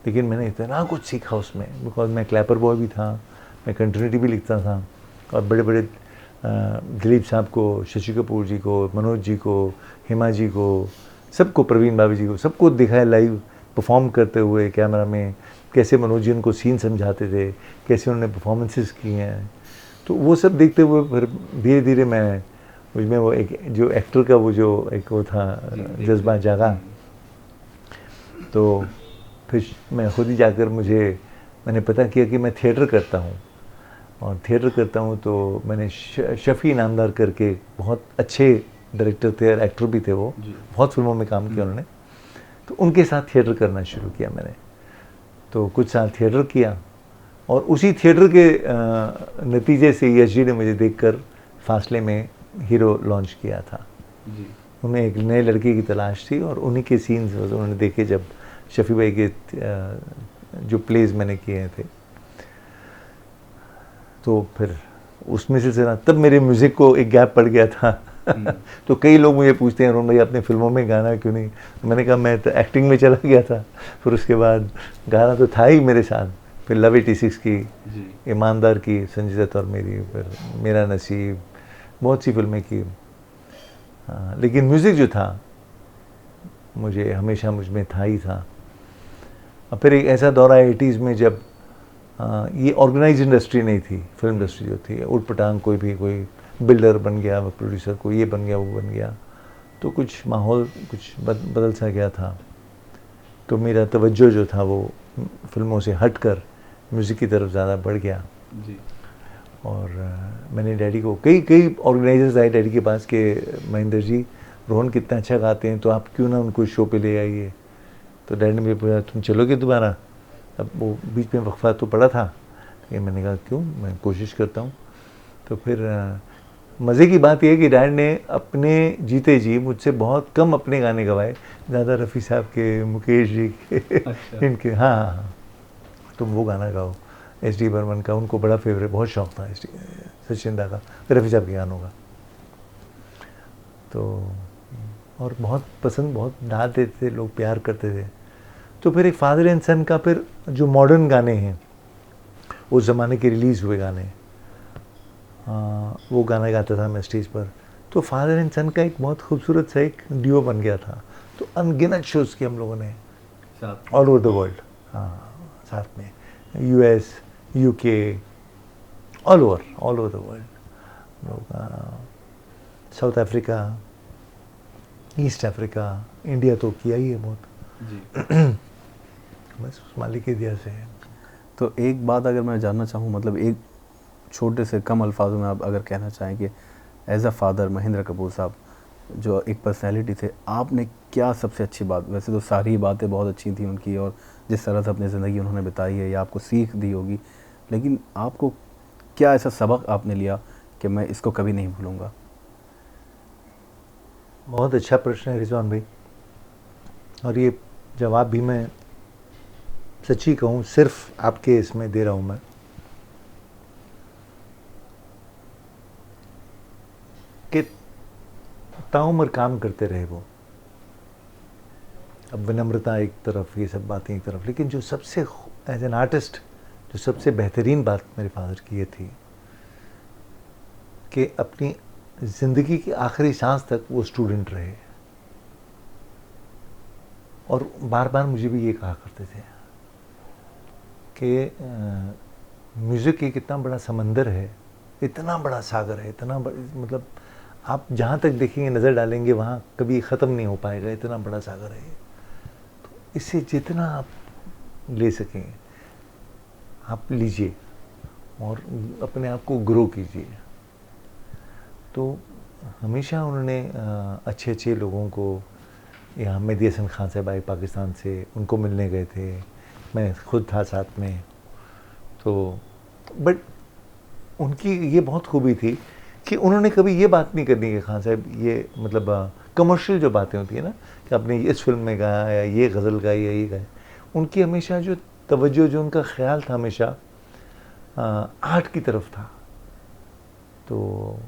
लेकिन मैंने इतना कुछ सीखा उसमें, बिकॉज मैं क्लैपर बॉय भी था, मैं कंटिन्यूटी भी लिखता था, और बड़े बड़े दिलीप साहब को, शशि कपूर जी को, मनोज जी को, हेमा जी को, सबको, प्रवीण भाभी जी को, सबको दिखाया लाइव परफॉर्म करते हुए कैमरा में, कैसे मनोज जी उनको सीन समझाते थे, कैसे उन्होंने परफॉर्मेंसेस की हैं। तो वो सब देखते हुए फिर धीरे धीरे मैं, मुझमें वो एक जो एक्टर का वो जो एक वो था जज्बा जागा, तो फिर मैं खुद ही जाकर मैंने पता किया कि मैं थिएटर करता हूँ, और थिएटर करता हूँ तो मैंने शफ़ी इनामदार करके बहुत अच्छे डायरेक्टर थे और एक्टर भी थे, वो बहुत फिल्मों में काम किया उन्होंने, तो उनके साथ थिएटर करना शुरू किया मैंने। तो कुछ साल थिएटर किया, और उसी थिएटर के नतीजे से यश जी ने मुझे देखकर फासले में हीरो लॉन्च किया था। उन्हें एक नए लड़के की तलाश थी, और उन्हीं के सीन्स उन्होंने देखे जब शफ़ी भाई के जो प्लेज मैंने किए थे, तो फिर उसमें सिलसिला, तब मेरे म्यूज़िक को एक गैप पड़ गया था। तो कई लोग मुझे पूछते हैं, अरुण भाई आपने फिल्मों में गाना क्यों नहीं? तो मैंने कहा मैं तो एक्टिंग में चला गया था, फिर उसके बाद गाना तो था ही मेरे साथ, फिर लव 86 की, ईमानदार की, संजय दत्त और मेरी, फिर मेरा नसीब, बहुत सी फिल्में की। हाँ, लेकिन म्यूज़िक जो था मुझे हमेशा मुझ में था ही था। और फिर एक ऐसा दौर आया 80s में, जब ये ऑर्गेनाइज इंडस्ट्री नहीं थी, फिल्म इंडस्ट्री जो थी उठ पटांग, कोई बिल्डर बन गया, प्रोड्यूसर, कोई ये बन गया, वो बन गया, तो कुछ माहौल कुछ बदल सा गया था। तो मेरा तवज्जो जो था वो फिल्मों से हटकर म्यूज़िक की तरफ ज़्यादा बढ़ गया जी। और मैंने डैडी को कई ऑर्गेनाइजर्स आए डैडी के पास कि महेंद्र जी रोहन कितना अच्छा गाते हैं, तो आप क्यों ना उनको शो पे ले आइए। तो डैडी ने मुझे पूछा तुम चलोगे दोबारा। अब वो बीच में वक्फा तो पड़ा था, ये मैंने कहा क्यों, मैं कोशिश करता हूँ। तो फिर मज़े की बात यह है कि डैड ने अपने जीते जी मुझसे बहुत कम अपने गाने गवाए, ज़्यादा रफ़ी साहब के, मुकेश जी के, अच्छा। इनके। हाँ, तुम वो गाना गाओ एस डी बर्मन का, उनको बड़ा फेवरेट, बहुत शौक़ था एस डी सचिन दा का, रफ़ी साहब के गानों का। तो और बहुत पसंद, बहुत डांट देते थे लोग, प्यार करते थे। तो फिर एक फादर एंड सन का, फिर जो मॉडर्न गाने हैं उस ज़माने के रिलीज़ हुए गाने, वो गाना गाता था मैं स्टेज पर। तो फादर एंड सन का एक बहुत खूबसूरत सा एक ड्यूओ बन गया था। तो अनगिनत शोज़ किए हम लोगों ने ऑल ओवर द वर्ल्ड, हाँ साथ में, US, UK, all over the world लोग, South Africa, East Africa, India तो किया ही है बहुत जी। बस उस मालिक की दिया से है। तो एक बात अगर मैं जानना चाहूँ, मतलब एक छोटे से कम अल्फाजों में आप अगर कहना चाहें कि as a father Mahendra Kapoor साहब जो एक पर्सनैलिटी थे, आपने क्या सबसे अच्छी बात, वैसे तो सारी बातें बहुत अच्छी थी उनकी और जिस तरह से अपनी ज़िंदगी उन्होंने बिताई है या आपको सीख दी होगी, लेकिन आपको क्या ऐसा सबक आपने लिया कि मैं इसको कभी नहीं भूलूँगा? बहुत अच्छा प्रश्न है रिजवान भाई, और ये जवाब भी मैं सच्ची कहूँ सिर्फ आपके इसमें दे रहा हूँ मैं, कि ताउम्र काम करते रहे वो। अब विनम्रता एक तरफ, ये सब बातें एक तरफ, लेकिन जो सबसे एज एन आर्टिस्ट जो सबसे बेहतरीन बात मेरे फादर की ये थी कि अपनी ज़िंदगी की आखिरी सांस तक वो स्टूडेंट रहे, और बार बार मुझे भी ये कहा करते थे कि म्यूज़िक एक इतना बड़ा समंदर है, इतना बड़ा सागर है, इतना मतलब आप जहाँ तक देखेंगे, नज़र डालेंगे, वहाँ कभी ख़त्म नहीं हो पाएगा, इतना बड़ा सागर है। तो इससे जितना आप ले सकें आप लीजिए और अपने आप को ग्रो कीजिए। तो हमेशा उन्होंने अच्छे अच्छे लोगों को, यहाँ मेहदी हसन खान साहब आए पाकिस्तान से, उनको मिलने गए थे, मैं खुद था साथ में। तो बट उनकी ये बहुत खूबी थी कि उन्होंने कभी ये बात नहीं करनी कि खान साहब ये मतलब कमर्शियल जो बातें होती है ना, कि आपने इस फिल्म में गाया या ये गज़ल गाई या ये गाए, उनकी हमेशा जो तवज्जो, जो उनका ख्याल था हमेशा आर्ट की तरफ था। तो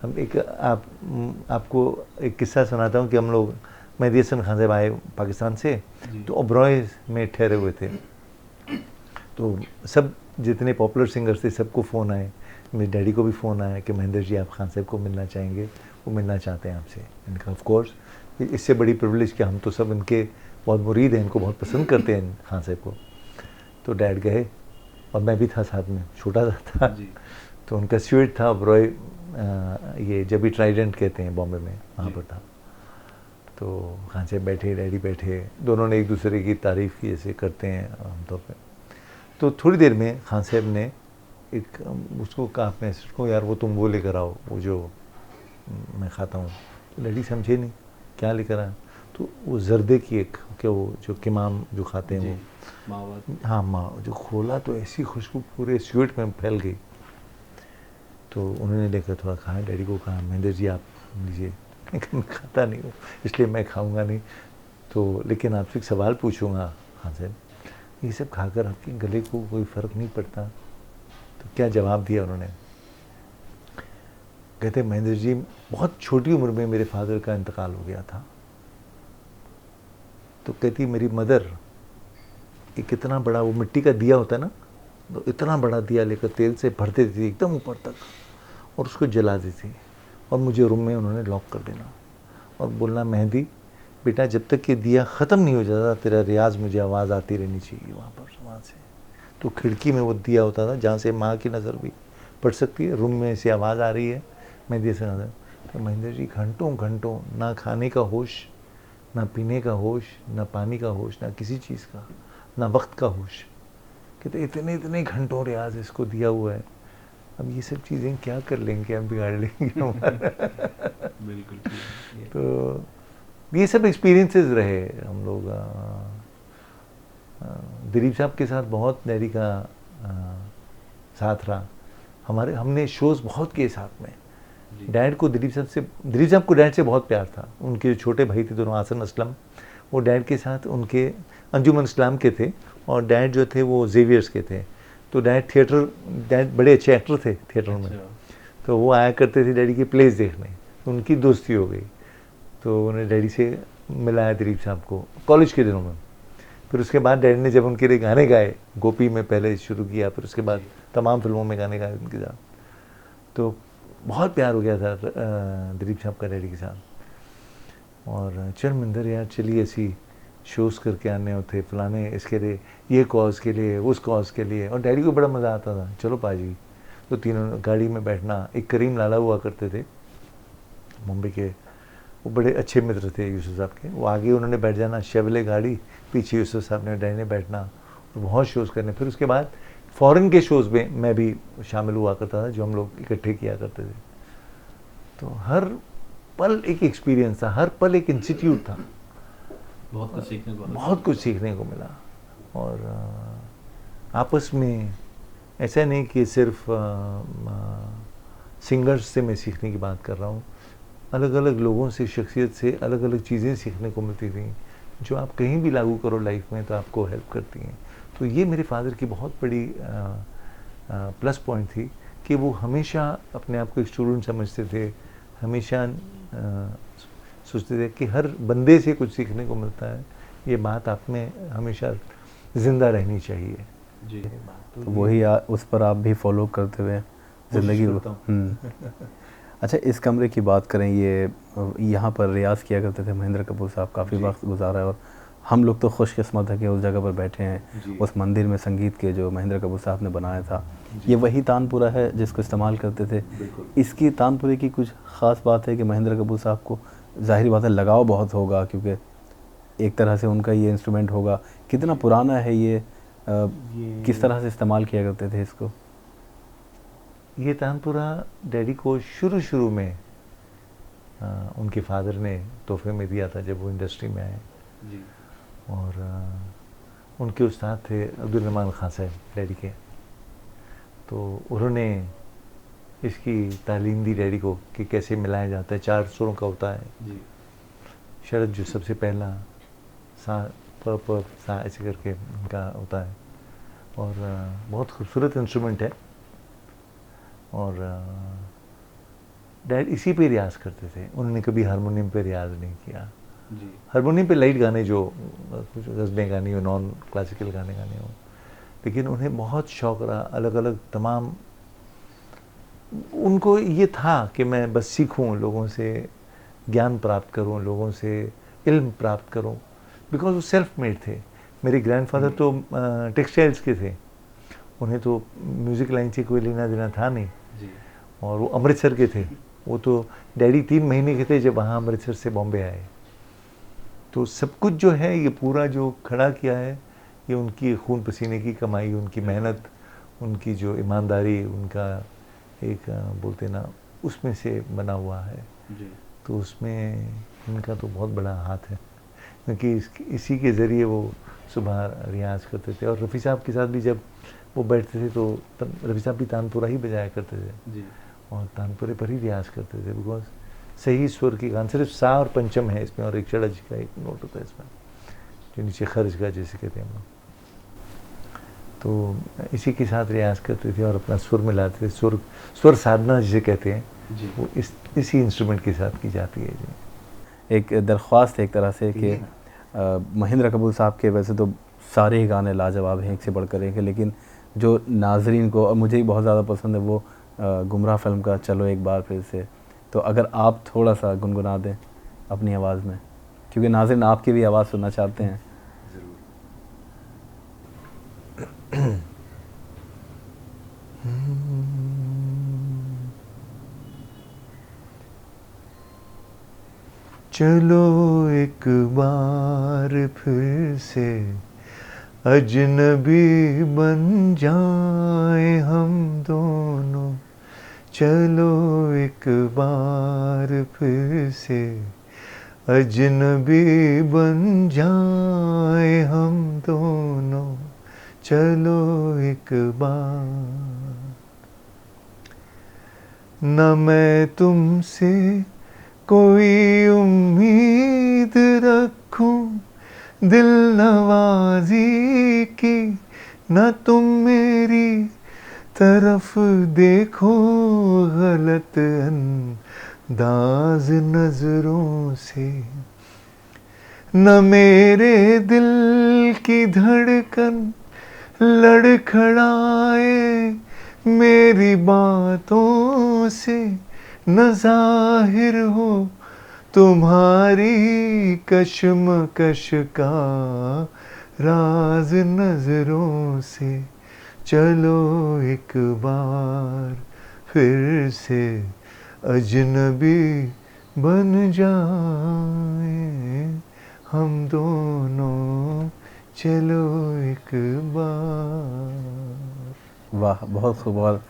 हम एक आपको एक किस्सा सुनाता हूँ कि हम लोग, मेहदी हसन खान साहब आए पाकिस्तान से, तो ओबरॉय में ठहरे हुए थे। तो सब जितने पॉपुलर सिंगर्स थे सबको फ़ोन आए, मेरे डैडी को भी फ़ोन आया कि महेंद्र जी आप खान साहब को मिलना चाहेंगे, वो मिलना चाहते हैं आपसे। इनका ऑफ कोर्स इससे बड़ी प्रिविलेज कि हम तो सब इनके बहुत मुरीद हैं, इनको बहुत पसंद करते हैं खान साहब को। तो डैड गए और मैं भी था साथ में, छोटा सा था जी। तो उनका स्वीट था ओबरॉय, ये जब भी ट्राइडेंट कहते हैं बॉम्बे में, वहाँ पर था। तो खान साहब बैठे, डैडी बैठे, दोनों ने एक दूसरे की तारीफ़ की जैसे करते हैं आमतौर पर। तो थोड़ी देर में खान साहब ने एक उसको कहा अपने सिस्टर को, यार वो तुम वो लेकर आओ, वो जो मैं खाता हूँ। तो डैडी समझे नहीं क्या लेकर आया। तो वो जर्दे की एक, क्या वो जो किमाम जो खाते हैं वो, हाँ माँ, जो खोला तो ऐसी खुशबू पूरे स्वीट में फैल गई। तो उन्होंने लेकर थोड़ा खाया, डैडी को कहा महेंद्र जी आप लीजिए। मैं खाता नहीं हूँ इसलिए मैं खाऊंगा नहीं, तो लेकिन आपसे एक सवाल पूछूंगा हाँ साहब, ये सब खाकर आपके गले को कोई फ़र्क नहीं पड़ता? तो क्या जवाब दिया उन्होंने, कहते महेंद्र जी बहुत छोटी उम्र में मेरे फादर का इंतकाल हो गया था। तो कहती मेरी मदर एक इतना बड़ा वो मिट्टी का दिया होता है ना, तो इतना बड़ा दिया लेकर तेल से भर देती थी एकदम ऊपर तक और उसको जला दी थी, और मुझे रूम में उन्होंने लॉक कर देना और बोलना मेहंदी बेटा जब तक ये दिया ख़त्म नहीं हो जाता तेरा रियाज मुझे आवाज़ आती रहनी चाहिए वहाँ पर, वहाँ से। तो खिड़की में वो दिया होता था जहाँ से माँ की नज़र भी पड़ सकती है, रूम में से आवाज़ आ रही है, मैं जैसे नजर। तो महेंद्र जी घंटों घंटों ना खाने का होश, ना पीने का होश, ना पानी का होश, ना किसी चीज़ का, ना वक्त का होश। कहते इतने इतने घंटों रियाज इसको दिया हुआ है, अब ये सब चीज़ें क्या कर लेंगे, हम बिगाड़ लेंगे हमारा। बिल्कुल। तो ये सब एक्सपीरियंसेस रहे हम लोग। दिलीप साहब के साथ बहुत डैडी का साथ रहा। हमने शोज़ बहुत किए साथ में। डैड को दिलीप साहब को डैड से बहुत प्यार था। उनके जो छोटे भाई थे दोनों, आसन असलम, वो डैड के साथ उनके अंजुमन इस्लाम के थे, और डैड जो थे वो जेवियर्स के थे। तो डैड बड़े अच्छे एक्टर थे थिएटर में, तो वो आया करते थे डैडी के प्लेस देखने, तो उनकी दोस्ती हो गई। तो उन्हें डैडी से मिलाया दिलीप साहब को कॉलेज के दिनों में। फिर उसके बाद डैडी ने जब उनके लिए गाने गाए, गोपी में पहले शुरू किया, फिर उसके बाद तमाम फिल्मों में गाने गाए उनके साथ, तो बहुत प्यार हो गया था दिलीप साहब का डैडी के साथ। और चल मिंदर यार चलिए ऐसी शोज़ करके आने होते फलाने, इसके लिए, ये कॉज के लिए, उस कॉज के लिए। और डैडी को बड़ा मज़ा आता था, चलो पाजी। तो तीनों गाड़ी में बैठना। एक करीम लाला हुआ करते थे मुंबई के, वो बड़े अच्छे मित्र थे यूसुफ साहब के। वो आगे उन्होंने बैठ जाना, शेवले गाड़ी, पीछे यूसुफ साहब ने डैडी ने बैठना, और बहुत शोज़ करने। फिर उसके बाद फ़ॉरेन के शोज़ में मैं भी शामिल हुआ करता था, जो हम लोग इकट्ठे किया करते थे। तो हर पल एक एक्सपीरियंस था, हर पल एक इंस्टीट्यूट था। बहुत कुछ सीखने को मिला। और आपस में ऐसा नहीं कि सिर्फ सिंगर्स से मैं सीखने की बात कर रहा हूँ, अलग अलग लोगों से, शख्सियत से अलग अलग चीज़ें सीखने को मिलती थी, जो आप कहीं भी लागू करो लाइफ में तो आपको हेल्प करती हैं। तो ये मेरे फादर की बहुत बड़ी प्लस पॉइंट थी कि वो हमेशा अपने आप को एक स्टूडेंट समझते थे, हमेशा सोचते थे कि हर बंदे से कुछ सीखने को मिलता है, ये बात आप में हमेशा ज़िंदा रहनी चाहिए जी। तो वही उस पर आप भी फॉलो करते हुए ज़िंदगी। अच्छा, इस कमरे की बात करें, ये यहाँ पर रियाज़ किया करते थे महेंद्र कपूर साहब, काफ़ी वक्त गुजारा है, और हम लोग तो खुशकिस्मत है कि उस जगह पर बैठे हैं। उस मंदिर में संगीत के जो महेंद्र कपूर साहब ने बनाया था, ये वही तानपुरा है जिसको इस्तेमाल करते थे। इसकी तानपुरे की कुछ ख़ास बात है कि महेंद्र कपूर साहब को ज़ाहिर बात है लगाव बहुत होगा, क्योंकि एक तरह से उनका ये इंस्ट्रूमेंट होगा। कितना पुराना है ये, किस तरह से इस्तेमाल किया करते थे इसको? ये तानपुरा डैडी को शुरू में उनके फादर ने तोहफे में दिया था जब वो इंडस्ट्री में आए जी। और उनके उस्ताद थे अब्दुल रहमान खान साहब डैडी के, तो उन्होंने इसकी तालीम दी डैडी को कि कैसे मिलाया जाता है। 4 सुरों का होता है जी। शरद जो सबसे पहला, सा प सा ऐसे करके उनका होता है, और बहुत खूबसूरत इंस्ट्रूमेंट है। और डैड इसी पे रियाज़ करते थे, उन्होंने कभी हारमोनियम पे रियाज़ नहीं किया जी। हारमोनियम पे लाइट गाने, जो कुछ गज़लें गानी हो, नॉन क्लासिकल गाने गाने हो, लेकिन उन्हें बहुत शौक़ रहा अलग अलग तमाम। उनको ये था कि मैं बस सीखूं, लोगों से ज्ञान प्राप्त करूं, लोगों से इल्म प्राप्त करूं, बिकॉज वो सेल्फ मेड थे। मेरे ग्रैंडफादर तो टेक्सटाइल्स के थे, उन्हें तो म्यूज़िक लाइन से कोई लेना देना था नहीं जी। और वो अमृतसर के थे। वो तो डैडी 3 महीने के थे जब वहाँ अमृतसर से बॉम्बे आए। तो सब कुछ जो है, ये पूरा जो खड़ा किया है, ये उनकी खून पसीने की कमाई, उनकी मेहनत, उनकी जो ईमानदारी, उनका एक बोलते ना, उसमें से बना हुआ है जी। तो उसमें इनका तो बहुत बड़ा हाथ है, क्योंकि इसी के ज़रिए वो सुबह रियाज़ करते थे। और रफ़ी साहब के साथ भी जब वो बैठते थे तो रफ़ी साहब भी तानपुरा ही बजाया करते थे जी। और तानपुरे पर ही रियाज़ करते थे, बिकॉज सही स्वर की गान, सिर्फ सा और पंचम है इसमें, और एक षडज का एक नोट होता है इसमें, जो नीचे खर्ज का जैसे कहते हैं हम लोग। तो इसी के साथ रियाज़ करते थे और अपना सुर मिलाते थे। स्वर साधना जिसे कहते हैं जी। वो इसी इंस्ट्रूमेंट के साथ की जाती है जी। एक दरख्वास्त है एक तरह से कि महेंद्र कपूर साहब के वैसे तो सारे ही गाने लाजवाब हैं, एक से बढ़कर एक है, लेकिन जो नाजरीन को, और मुझे ही बहुत ज़्यादा पसंद है, वो गुमराह फिल्म का चलो एक बार फिर से। तो अगर आप थोड़ा सा गुनगुना दें अपनी आवाज़ में, क्योंकि नाज़रीन आपकी भी आवाज़ सुनना चाहते हैं। ज़रूर। चलो एक बार फिर से अजनबी बन जाए हम दोनों, चलो एक बार फिर से अजनबी बन जाए हम दोनों, चलो एक बार। न मैं तुमसे कोई उम्मीद रखूं दिल नवाजी की, न तुम मेरी तरफ देखो गलत अंदाज नजरों से, न मेरे दिल की धड़कन लड़खड़ाए मेरी बातों से, न जाहिर हो तुम्हारी कश्मकश का राज नजरों से, चलो एक बार फिर से अजनबी बन जाए हम दोनों, चलो एक बार। वाह, बहुत खूब। और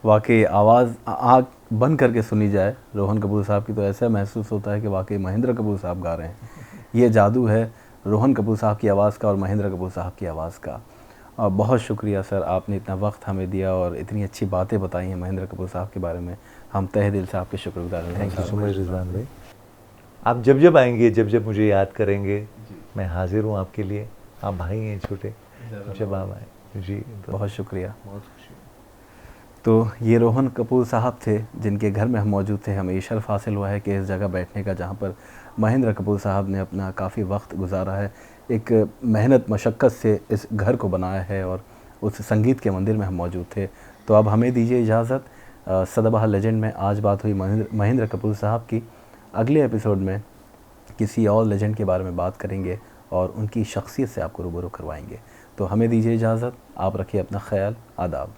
वाकई आवाज़ आँख बंद करके सुनी जाए रोहन कपूर साहब की तो ऐसा महसूस होता है कि वाकई महेंद्र कपूर साहब गा रहे हैं। ये जादू है रोहन कपूर साहब की आवाज़ का और महेंद्र कपूर साहब की आवाज़ का। और बहुत शुक्रिया सर, आपने इतना वक्त हमें दिया और इतनी अच्छी बातें बताई हैं महेंद्र कपूर साहब के बारे में। हम तहे दिल से आपके शुक्रगुजार हैं। Thank you so much Rizwan भाई। आप जब जब आएंगे, जब जब मुझे याद करेंगे, मैं हाजिर हूँ आपके लिए। आप भाई हैं छोटे, जब आप आए जी। बहुत शुक्रिया। बहुत खुशी। तो ये रोहन कपूर साहब थे जिनके घर में हम मौजूद थे। हमें ये शर्फ हासिल हुआ है कि इस जगह बैठने का जहाँ पर महेंद्र कपूर साहब ने अपना काफ़ी वक्त गुजारा है, एक मेहनत मशक्क़त से इस घर को बनाया है और उस संगीत के मंदिर में हम मौजूद थे। तो अब हमें दीजिए इजाज़त। सदाबहार लेजेंड में आज बात हुई महेंद्र कपूर साहब की। अगले एपिसोड में किसी और लेजेंड के बारे में बात करेंगे और उनकी शख्सियत से आपको रूबरू करवाएंगे। तो हमें दीजिए इजाज़त। आप रखिए अपना ख्याल। आदाब।